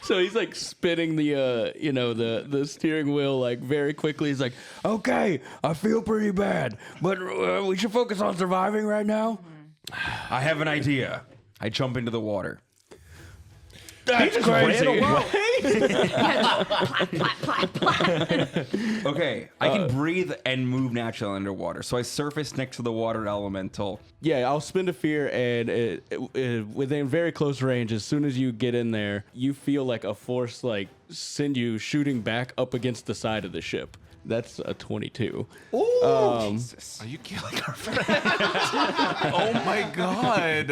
So he's spinning the steering wheel very quickly. He's like, okay, I feel pretty bad, but we should focus on surviving right now. I have an idea. I jump into the water. That's crazy. Okay, I can breathe and move naturally underwater. So I surface next to the water elemental. Yeah, I'll spin a fear, and within very close range, as soon as you get in there, you feel a force send you shooting back up against the side of the ship. That's a 22. Jesus. Are you killing our friend? Oh my god.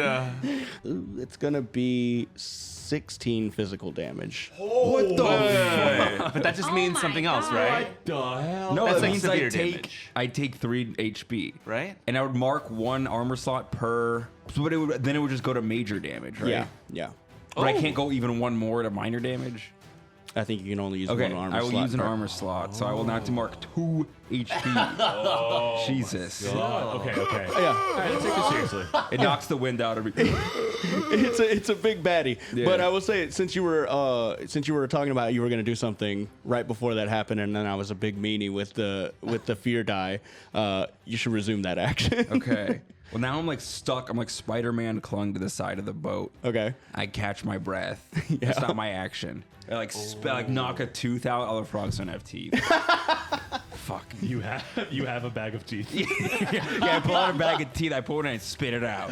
It's gonna be 16 physical damage. What the? But that just means something else, right? The hell? No, That's that like means severe damage. I take 3 HP. Right? And I would mark 1 armor slot per. So then it would just go to major damage, right? Yeah. But I can't go even 1 more to minor damage. I think you can only use Okay, one armor I will slot use an per- armor slot, so I will now have to mark 2 HP. Jesus. Okay. Yeah, All right, let's take this seriously. It knocks the wind out of me. it's a big baddie. Yeah. But I will say, since you were talking about you were going to do something right before that happened, and then I was a big meanie with the fear die. You should resume that action. Okay. Well, now I'm stuck. I'm like Spider-Man clung to the side of the boat. Okay. I catch my breath. That's not my action. I knock a tooth out. Other frogs don't have teeth. fuck. You have a bag of teeth. Yeah, I pull out a bag of teeth, I pour it in and spit it out.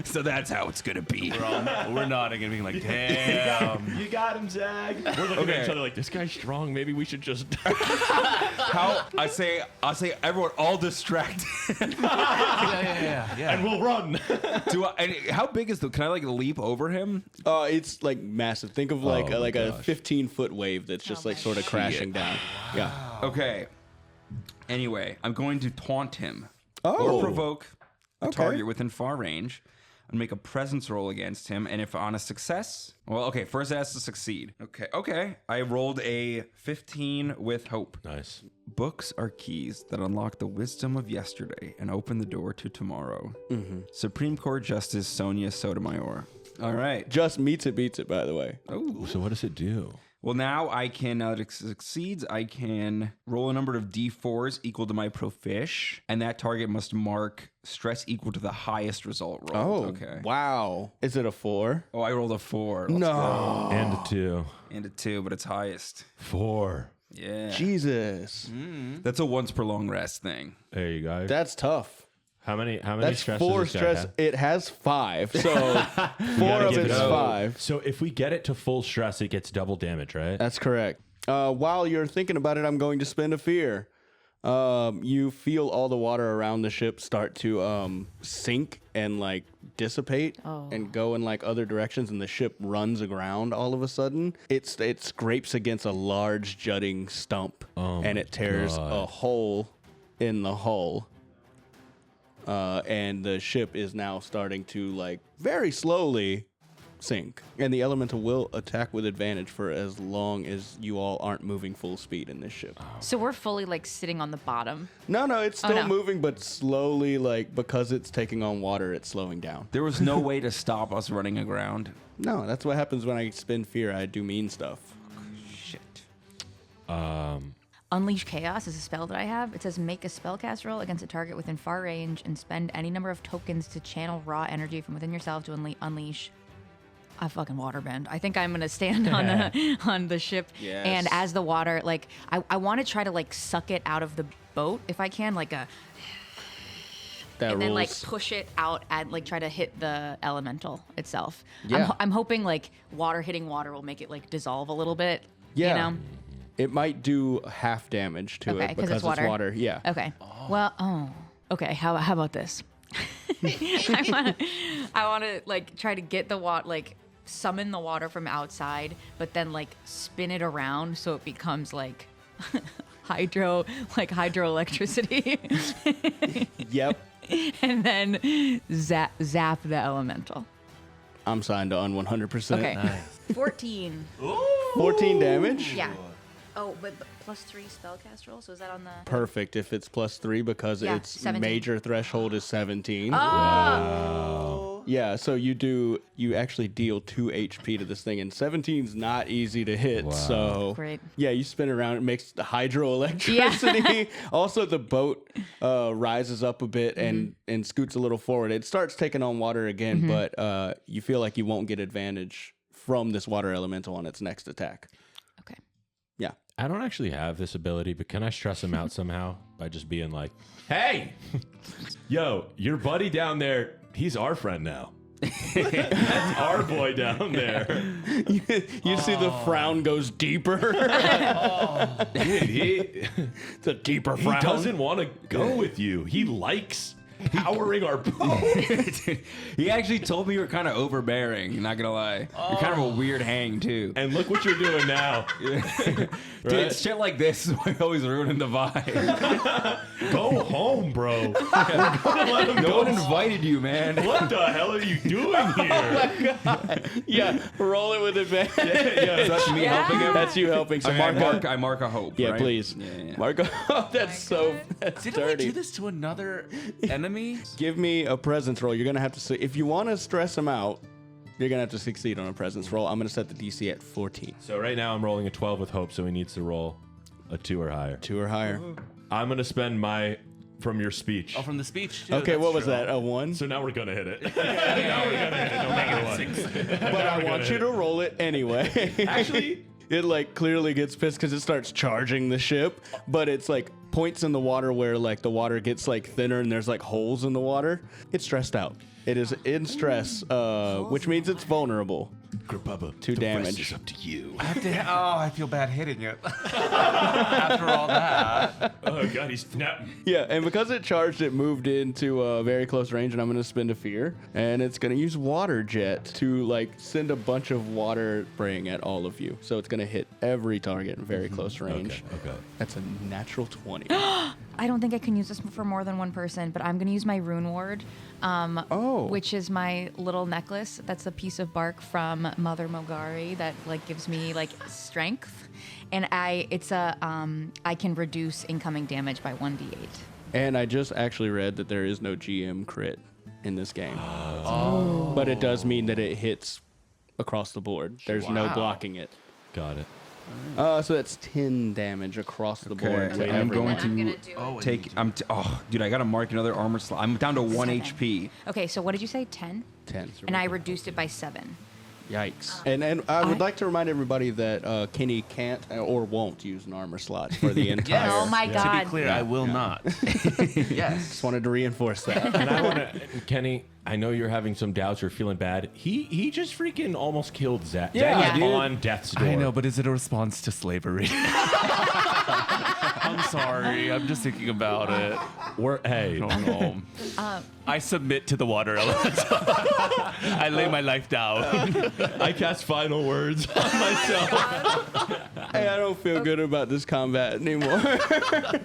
So that's how it's gonna be. We're nodding and being like, damn. You got him, Zag. We're looking at each other like, this guy's strong. Maybe we should just. How I say everyone all distract. Yeah. And we'll run. How big is the? Can I like leap over him? It's like massive. Think of like Oh my a gosh. 15-foot wave that's just like sort of crashing down. Yeah. Okay. Anyway, I'm going to taunt him Oh. or provoke a Okay. target within far range and make a presence roll against him. And if on a success, well, okay, first it has to succeed. Okay. I rolled a 15 with hope. Nice. Books are keys that unlock the wisdom of yesterday and open the door to tomorrow. Supreme Court Justice Sonia Sotomayor. All right. Just meets it, beats it, by the way. Oh. So what does it do? Well, now I can, now that it succeeds, I can roll a number of d4s equal to my profish, and that target must mark stress equal to the highest result rolled. Oh, Okay. wow. Is it a 4? Oh, I rolled a 4. Let's No. go. And a 2. And a 2, but it's highest. 4. Yeah. Jesus. That's a once per long rest thing. There you go. That's tough. How many That's stress 4 does this guy stress. have? It has 5. So 4 gotta of give it's it up. 5. So if we get it to full stress, it gets double damage, right? That's correct. While you're thinking about it, I'm going to spend a fear. You feel all the water around the ship start to sink and like dissipate and go in like other directions, and the ship runs aground all of a sudden. It scrapes against a large jutting stump, and it tears a hole in the hull. And the ship is now starting to like very slowly sink, and the elemental will attack with advantage for as long as you all aren't moving full speed in this ship. So we're fully like sitting on the bottom. No, it's still no. moving, but slowly, like because it's taking on water, it's slowing down. There was no way to stop us running aground. No, that's what happens when I spend fear. I do mean stuff. Shit. Unleash Chaos is a spell that I have. It says make a spellcast roll against a target within far range and spend any number of tokens to channel raw energy from within yourself to unleash a fucking waterbend. I think I'm gonna stand on the ship, Yes. and as the water, like I want to try to like suck it out of the boat if I can, like a, That and rules. then like push it out and like try to hit the elemental itself. Yeah. I'm hoping like water hitting water will make it like dissolve a little bit. Yeah. You know? It might do half damage to Okay, it 'cause because it's water. Yeah. Okay. Well, okay. How about this? I want to like try to get the water, like summon the water from outside, but then like spin it around so it becomes like hydroelectricity, Yep. and then zap the elemental. I'm signed on 100%. Okay. 14. 14 damage? Yeah. Oh, but +3 spellcast roll. So is that on the? Perfect if it's +3 because Yeah, its 17. major threshold is 17. Oh. Yeah, so you actually deal 2 HP to this thing, and 17's not easy to hit. So Great. yeah, you spin around, it makes the hydroelectricity. Also, the boat rises up a bit and scoots a little forward. It starts taking on water again, but you feel like you won't get advantage from this water elemental on its next attack. Okay. Yeah. I don't actually have this ability, but can I stress him out somehow by just being like, hey, yo, your buddy down there, he's our friend now. That's our boy down there. You see the frown goes deeper. Dude, It's a deeper he frown. doesn't want to go with you. He likes powering our boat. He actually told me you were kind of overbearing. Not gonna lie, you're kind of a weird hang too. And look what you're doing now. Dude, it's shit like this is why always ruining the vibe. Go home, bro. Let him No go. one invited you, man. What the hell are you doing here? Yeah, roll it with advantage. So that's me helping him. That's you helping. So I mark a hope. Yeah, right? please. Yeah. Marco, that's Didn't we dirty. do this to another enemy? Give me a presence roll. You're gonna have to see if you want to stress him out. You're gonna have to succeed on a presence roll. I'm gonna set the DC at 14. So right now I'm rolling a 12 with hope, so he needs to roll a 2 or higher. 2 or higher. I'm going to spend my from your speech. Oh, from the speech. Too. Okay, That's what was true. that? A 1? So now we're going to hit it. Now we're going to hit it no matter what. But I want you to roll it anyway. Actually, it like clearly gets pissed because it starts charging the ship, but it's like points in the water where like the water gets like thinner and there's like holes in the water. It's stressed out. It is in stress, which means it's vulnerable. Grububba, to the damage. rest is up to you. I feel bad hitting it. After all that. Oh god, he's snapping. Yeah, and because it charged, it moved into a very close range, and I'm going to spend a fear, and it's going to use water jet to like send a bunch of water spraying at all of you. So it's going to hit every target in very close range. Okay. That's a natural 20. I don't think I can use this for more than one person, but I'm going to use my rune ward, which is my little necklace. That's a piece of bark from Mother Mogari that like gives me like strength, and I can reduce incoming damage by 1d8. And I just actually read that there is no GM crit in this game. But it does mean that it hits across the board. There's no blocking it. Got it. So that's 10 damage across the board. Okay, to I'm everyone. going to take. Dude, I gotta mark another armor slot. I'm down to 1 HP. Okay, so what did you say? 10? 10. And I reduced it by 7. Yikes. And I would like to remind everybody that Kenny can't or won't use an armor slot for the entire. Oh my To god. be clear, I will not. Yes. Just wanted to reinforce that. And I want to, Kenny. I know you're having some doubts or feeling bad. He just freaking almost killed Zach. Yeah, Zach is dude. on death's door. I know, but is it a response to slavery? I'm sorry. I'm just thinking about it. Hey, I don't know. I submit to the water elemental. I lay my life down. I cast final words on myself. Hey, I don't feel good about this combat anymore.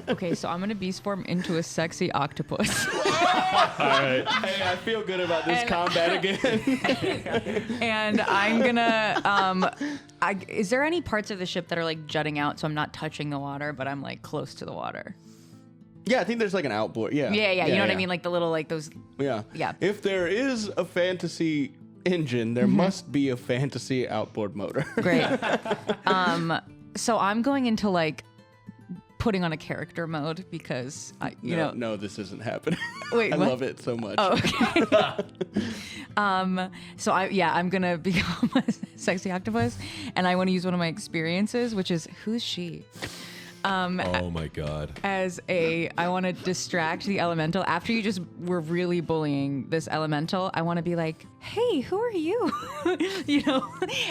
Okay, so I'm gonna beast form into a sexy octopus. All right. Hey, I feel good about this combat again. And I'm gonna is there any parts of the ship that are like jutting out so I'm not touching the water, but I'm like close to the water? Yeah, I think there's like an outboard. Yeah. Yeah, you know what I mean? Like the little like those Yeah. Yeah. If there is a fantasy engine, there must be a fantasy outboard motor. great. So I'm going into like putting on a character mode because No, this isn't happening. Wait, I what? love it so much. Oh, okay. So I'm gonna become a sexy octopus, and I want to use one of my experiences, which is who's she? Oh my god. I want to distract the elemental. After you just were really bullying this elemental, I want to be like, hey, who are you?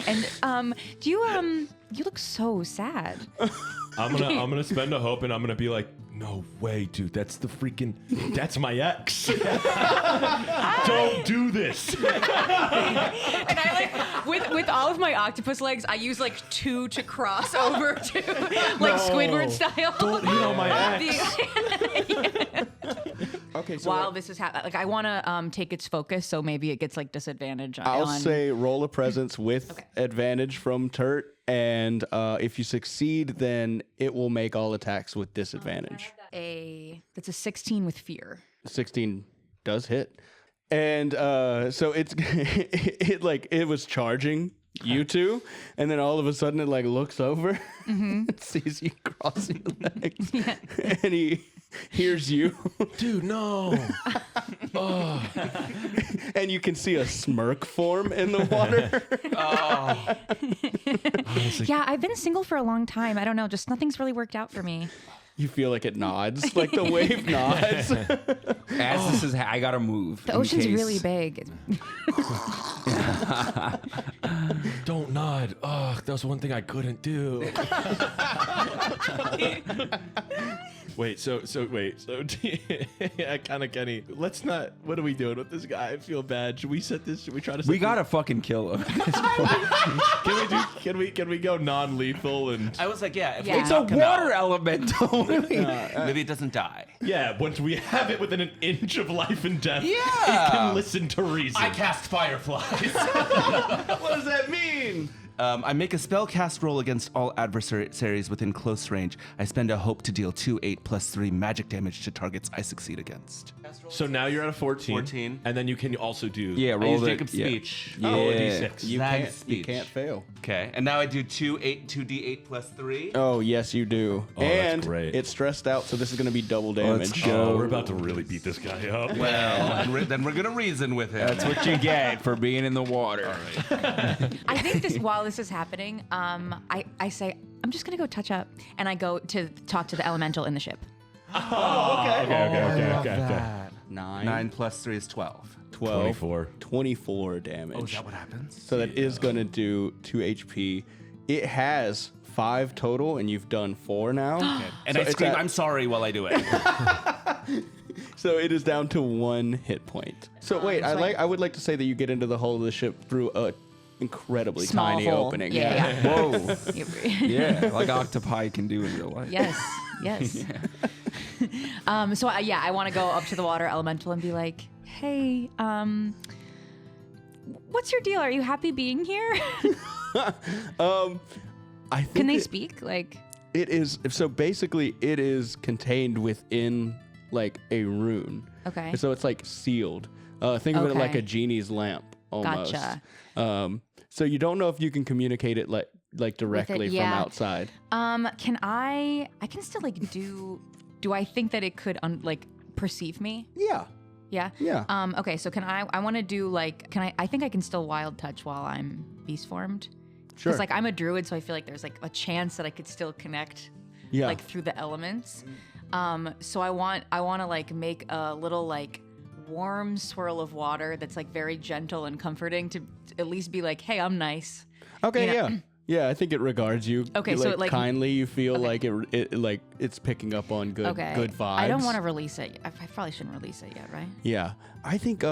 And you look so sad. I'm gonna spend a hope and I'm gonna be like, no way, dude. That's my ex. Don't do this. And I with all of my octopus legs, I use like 2 to cross over to like Squidward style. Don't hit on my ex. Okay, so While this is happening, like I want to take its focus, so maybe it gets like disadvantage. I'll say roll a presence with advantage from Turt, and if you succeed, then it will make all attacks with disadvantage. That's a 16 with fear. 16 does hit. And so it was charging you two, and then all of a sudden it like looks over and sees you cross your legs, and he hears you. Dude, no. And you can see a smirk form in the water. Yeah, I've been single for a long time. I don't know, just nothing's really worked out for me. You feel like it nods, like the wave nods. As this is, I gotta move. The ocean's really big. Don't nod. Ugh, that was one thing I couldn't do. Wait, so kind of Kenny. Let's not. What are we doing with this guy? I feel bad. Should we set this? Should we try to? Set We gotta fucking kill him. Can we go non-lethal and? I was like, yeah. Yeah. It's a water elemental. Maybe it doesn't die. Yeah, once we have it within an inch of life and death, Yeah. it can listen to reason. I cast fireflies. What does that mean? I make a spell cast roll against all adversaries within close range. I spend a hope to deal 2d8 plus 3 magic damage to targets I succeed against. So now you're at a 14. 14. And then you can also do. Yeah, I roll use the Jacob's yeah. speech. Yeah. Oh, a D6. You Zag's can't. You speech. can't fail. Okay, and now I do 2d8 plus 3. Oh yes, you do. Oh, that's and great. it's stressed out, so this is going to be double Let's damage. go. Oh, we're about to really beat this guy up. Well, then we're gonna reason with him. That's what you get for being in the water. I think while this is happening, I say, I'm just going to go touch up. And I go to talk to the elemental in the ship. Okay. 9 plus 3 is 12. 12. 24. 24 damage. Oh, is that what happens? So that is going to do 2 HP. It has 5 total, and you've done 4 now. And So I it's scream, at- I'm sorry while I do it. So it is down to 1 hit point. So wait, I would like to say that you get into the hull of the ship through a incredibly Small tiny hole. opening. Yeah. Whoa. Yeah. Like octopi can do in real life. Yes. So I want to go up to the water elemental and be like, hey, what's your deal? Are you happy being here? I think Can they speak? Like, it is. So basically, it is contained within like a rune. okay. So it's like sealed. Think of it like Okay. a genie's lamp almost. Gotcha. So you don't know if you can communicate it like directly from yeah. outside. Can I can still like do I think that it could perceive me? Yeah. Yeah. Yeah. Okay, so I want to do I think I can still wild touch while I'm beast formed. Sure. Because I'm a druid, so I feel like there's like a chance that I could still connect Yeah. through the elements. So I want to like make a little like warm swirl of water that's like very gentle and comforting to at least be like, hey, I'm nice. Okay. you know- Yeah. Yeah. I think it regards you. Okay, You, so it, like- kindly, you feel Okay. like it like it's picking up on good vibes. I don't want to release it. I probably shouldn't release it yet, right? Yeah. I think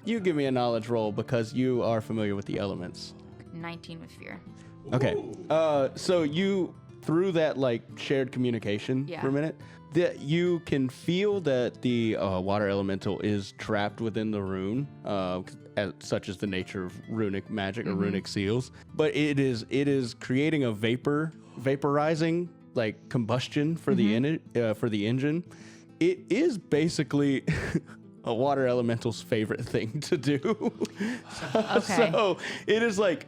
you give me a knowledge roll because you are familiar with the elements. 19 with fear. Okay. So you through that like shared communication Yeah. for a minute, that you can feel that the water elemental is trapped within the rune, such as the nature of runic magic or runic seals. But it is creating a vaporizing like combustion for the engine. It is basically a water elemental's favorite thing to do. Okay. So it is like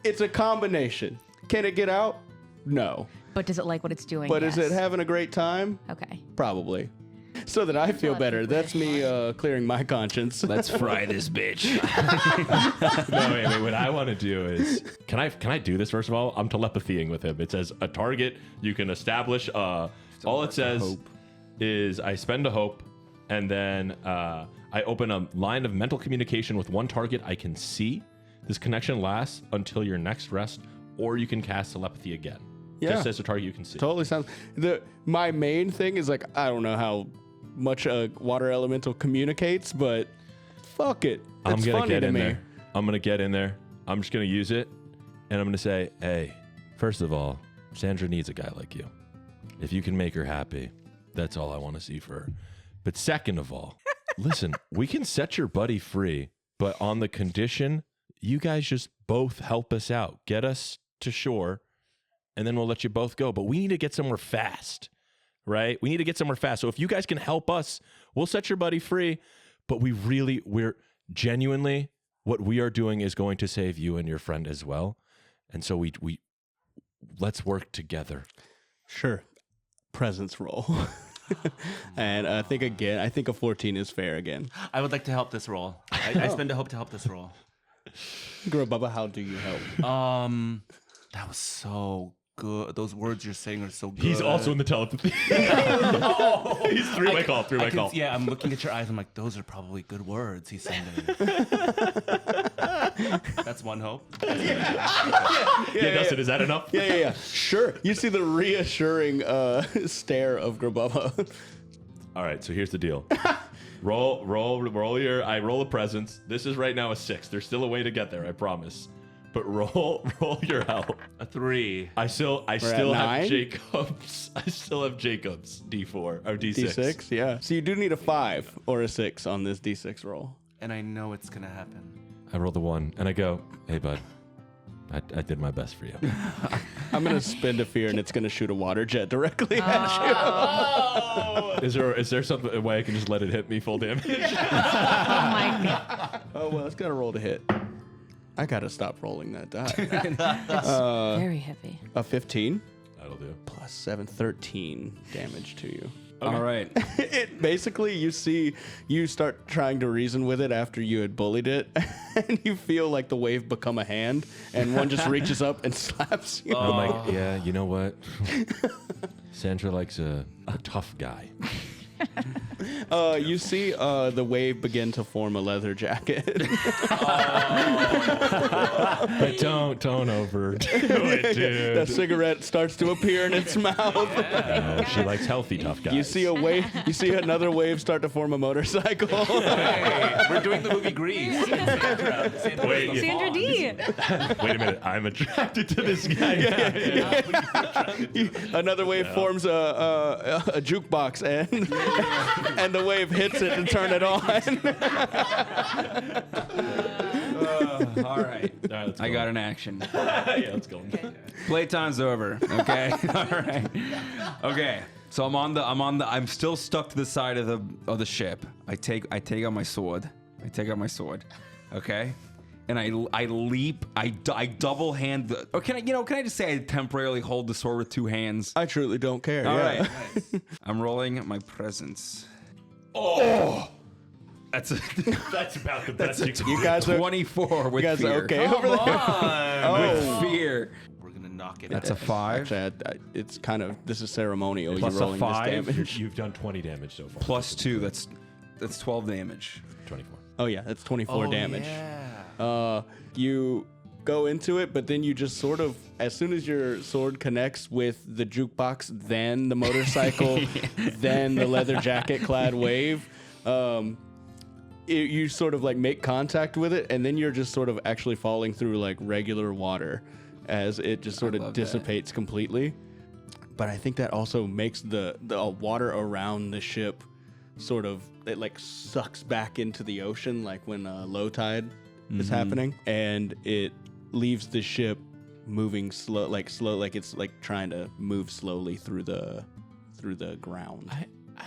it's a combination. Can it get out? No. But does it like what it's doing? But is Yes. it having a great time? Okay. Probably. So that I feel better. That's me clearing my conscience. Let's fry this bitch. No, wait. What I want to do is, can I do this first of all? I'm telepathying with him. It says a target you can establish. All it says is I spend a hope, and then I open a line of mental communication with one target I can see. This connection lasts until your next rest, or you can cast telepathy again. Yeah. Just as a target you can see. Totally sounds. My main thing is like I don't know how much a water elemental communicates, but fuck it. I'm It's gonna funny get to in me. there. I'm gonna get in there. I'm just gonna use it, and I'm gonna say, hey, first of all, Sandra needs a guy like you. If you can make her happy, that's all I want to see for her. But second of all, listen, we can set your buddy free, but on the condition you guys just both help us out, get us to shore, and then we'll let you both go. But we need to get somewhere fast, right? We need to get somewhere fast. So if you guys can help us, we'll set your buddy free. But we're genuinely, what we are doing is going to save you and your friend as well. And so we let's work together. Sure. Presence roll. And I think a 14 is fair again. I would like to help this roll. I spend a hope to help this roll. Girl, Bubba, how do you help? That was so good. Those words you're saying are so good. He's also in the telepathy. He's three-way call. Yeah, I'm looking at your eyes. I'm like, those are probably good words he's sending. That's one hope. Yeah, Dustin, is that enough? Yeah. Sure. You see the reassuring stare of Grabubba. All right, so here's the deal. Roll your. I roll a presence. This is right now a 6. There's still a way to get there, I promise. But roll your help. A 3. I still at have 9? Jacob's. I still have Jacob's D4 or D6. D6, yeah. So you do need a 5 or a 6 on this D6 roll. And I know it's going to happen. I roll the 1 and I go, hey bud, I did my best for you. I'm gonna spend a fear and it's gonna shoot a water jet directly at you. Is there a way I can just let it hit me full damage? Oh my god. Oh well, it's gotta roll to hit. I gotta stop rolling that die. Very heavy. A 15 That'll do. plus 7, 13 damage to you. All right. It basically, you start trying to reason with it after you had bullied it, and you feel like the wave become a hand, and one just reaches up and slaps you. I'm like, yeah, you know what? Sandra likes a tough guy. You see the wave begin to form a leather jacket. But don't overdo it, dude. A cigarette starts to appear in its mouth. No, she likes healthy tough guys. You see a wave. You see another wave start to form a motorcycle. Hey, we're doing the movie Grease. Sandra. Wait, Sandra D. wait a minute. I'm attracted to this guy. Another wave forms a jukebox, and the wave hits it and turn it on. All right. Let's I go. got an action. Yeah, let's go. Playtime's over. Okay. All right. Okay. So I'm still stuck to the side of the ship. I take out my sword. Okay. And I leap. I double hand. Or can I just say I temporarily hold the sword with two hands? I truly don't care. All yeah. right. I'm rolling my presence. Oh. That's about the best you can You guys are 24 with you guys fear. are okay over there. With fear. We're gonna knock it. That's a 5. Actually, it's kind of this is ceremonial. Plus You're a rolling 5. this damage. You've done 20 damage so far. Plus 2. That's 12 damage. 24. Oh yeah, that's 24 damage. You go into it, but then you just sort of, as soon as your sword connects with the jukebox, then the motorcycle, then the leather jacket clad wave, you sort of like make contact with it, and then you're just sort of actually falling through like regular water as it just sort of dissipates completely. But I think that also makes the water around the ship sort of, it like sucks back into the ocean, like when low tide is happening, and it leaves the ship moving slow, like it's like trying to move slowly through the ground.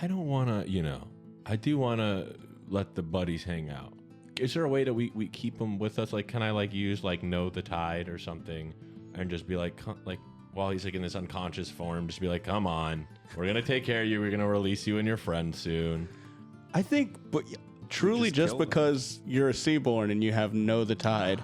I don't want to, I do want to let the buddies hang out. Is there a way that we keep them with us? Like, can I like use like know the tide or something and just be like while he's like in this unconscious form, just be like, come on, we're going to take care of you. We're going to release you and your friend soon. I think, but truly just because you're a seaborn and you have know the tide,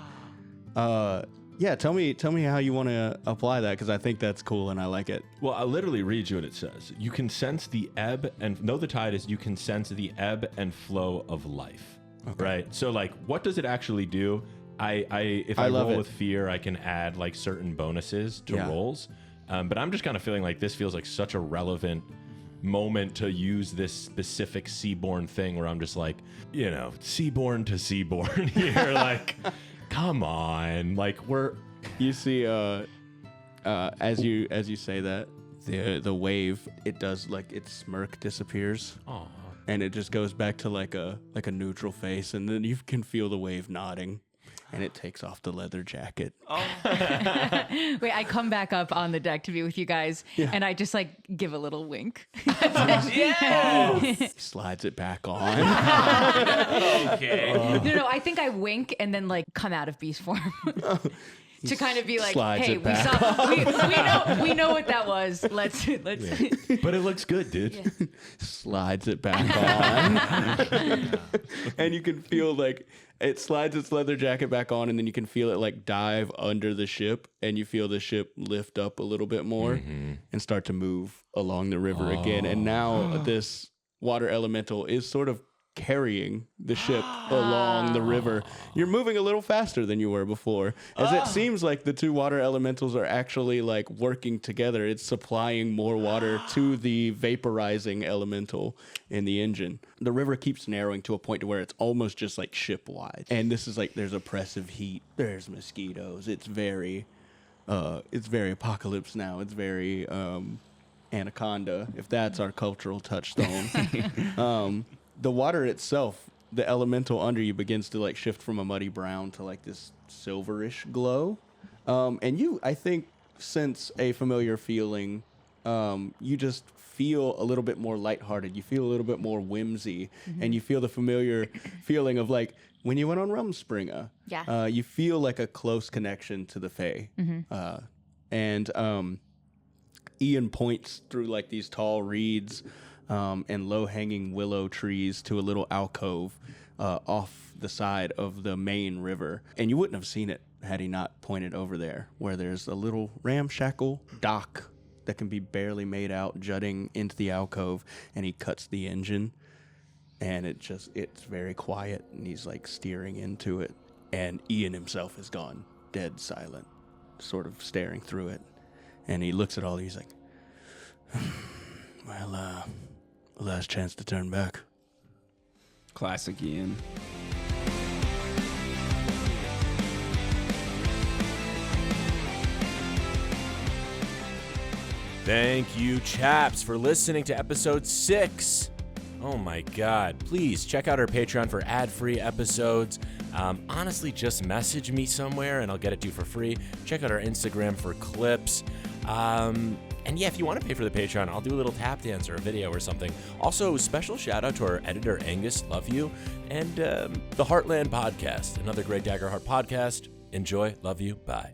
yeah, tell me how you want to apply that, because I think that's cool and I like it. Well, I'll literally read you what it says. You can sense the ebb and know the tide is you can sense the ebb and flow of life. Okay. Right? So like, what does it actually do? If I roll with fear, I can add like certain bonuses to rolls. But I'm just kind of feeling like this feels like such a relevant moment to use this specific seaborn thing where I'm just like, seaborn to seaborn here. Like, come on. Like you see, as you say that, the wave, it does like its smirk disappears. Aww. And it just goes back to like a neutral face, and then you can feel the wave nodding. And it takes off the leather jacket. Wait, I come back up on the deck to be with you guys, and I just like give a little wink. Slides it back on. Okay. No, I think I wink and then like come out of beast form. To kind of be like, Slides hey, it we back saw, we know what that was. Let's. But it looks good, dude. Slides it back on. And you can feel like it slides its leather jacket back on, and then you can feel it like dive under the ship, and you feel the ship lift up a little bit more and start to move along the river again. And now this water elemental is sort of carrying the ship along the river. You're moving a little faster than you were before, as it seems like the two water elementals are actually like working together. It's supplying more water to the vaporizing elemental in the engine. The river keeps narrowing to a point to where it's almost just like ship wide, and this is like there's oppressive heat, there's mosquitoes, it's very apocalypse now, it's very Anaconda, if that's our cultural touchstone. The water itself, the elemental under you begins to like shift from a muddy brown to like this silverish glow. And you, I think, sense a familiar feeling. You just feel a little bit more lighthearted. You feel a little bit more whimsy. And you feel the familiar feeling of like when you went on Rumspringa. Yeah. You feel like a close connection to the Fae. And Ian points through like these tall reeds and low-hanging willow trees to a little alcove off the side of the main river. And you wouldn't have seen it had he not pointed over there, where there's a little ramshackle dock that can be barely made out jutting into the alcove, and he cuts the engine, and it's very quiet, and he's like steering into it, and Ian himself is gone, dead silent, sort of staring through it. And he looks at all these like, well, last chance to turn back. Classic Ian. Thank you, Chaps, for listening to episode 6. Oh my God. Please check out our Patreon for ad-free episodes. Honestly, just message me somewhere and I'll get it to you for free. Check out our Instagram for clips. And yeah, if you want to pay for the Patreon, I'll do a little tap dance or a video or something. Also, special shout out to our editor, Angus, love you, and the Heartland Podcast, another great Daggerheart podcast. Enjoy, love you, bye.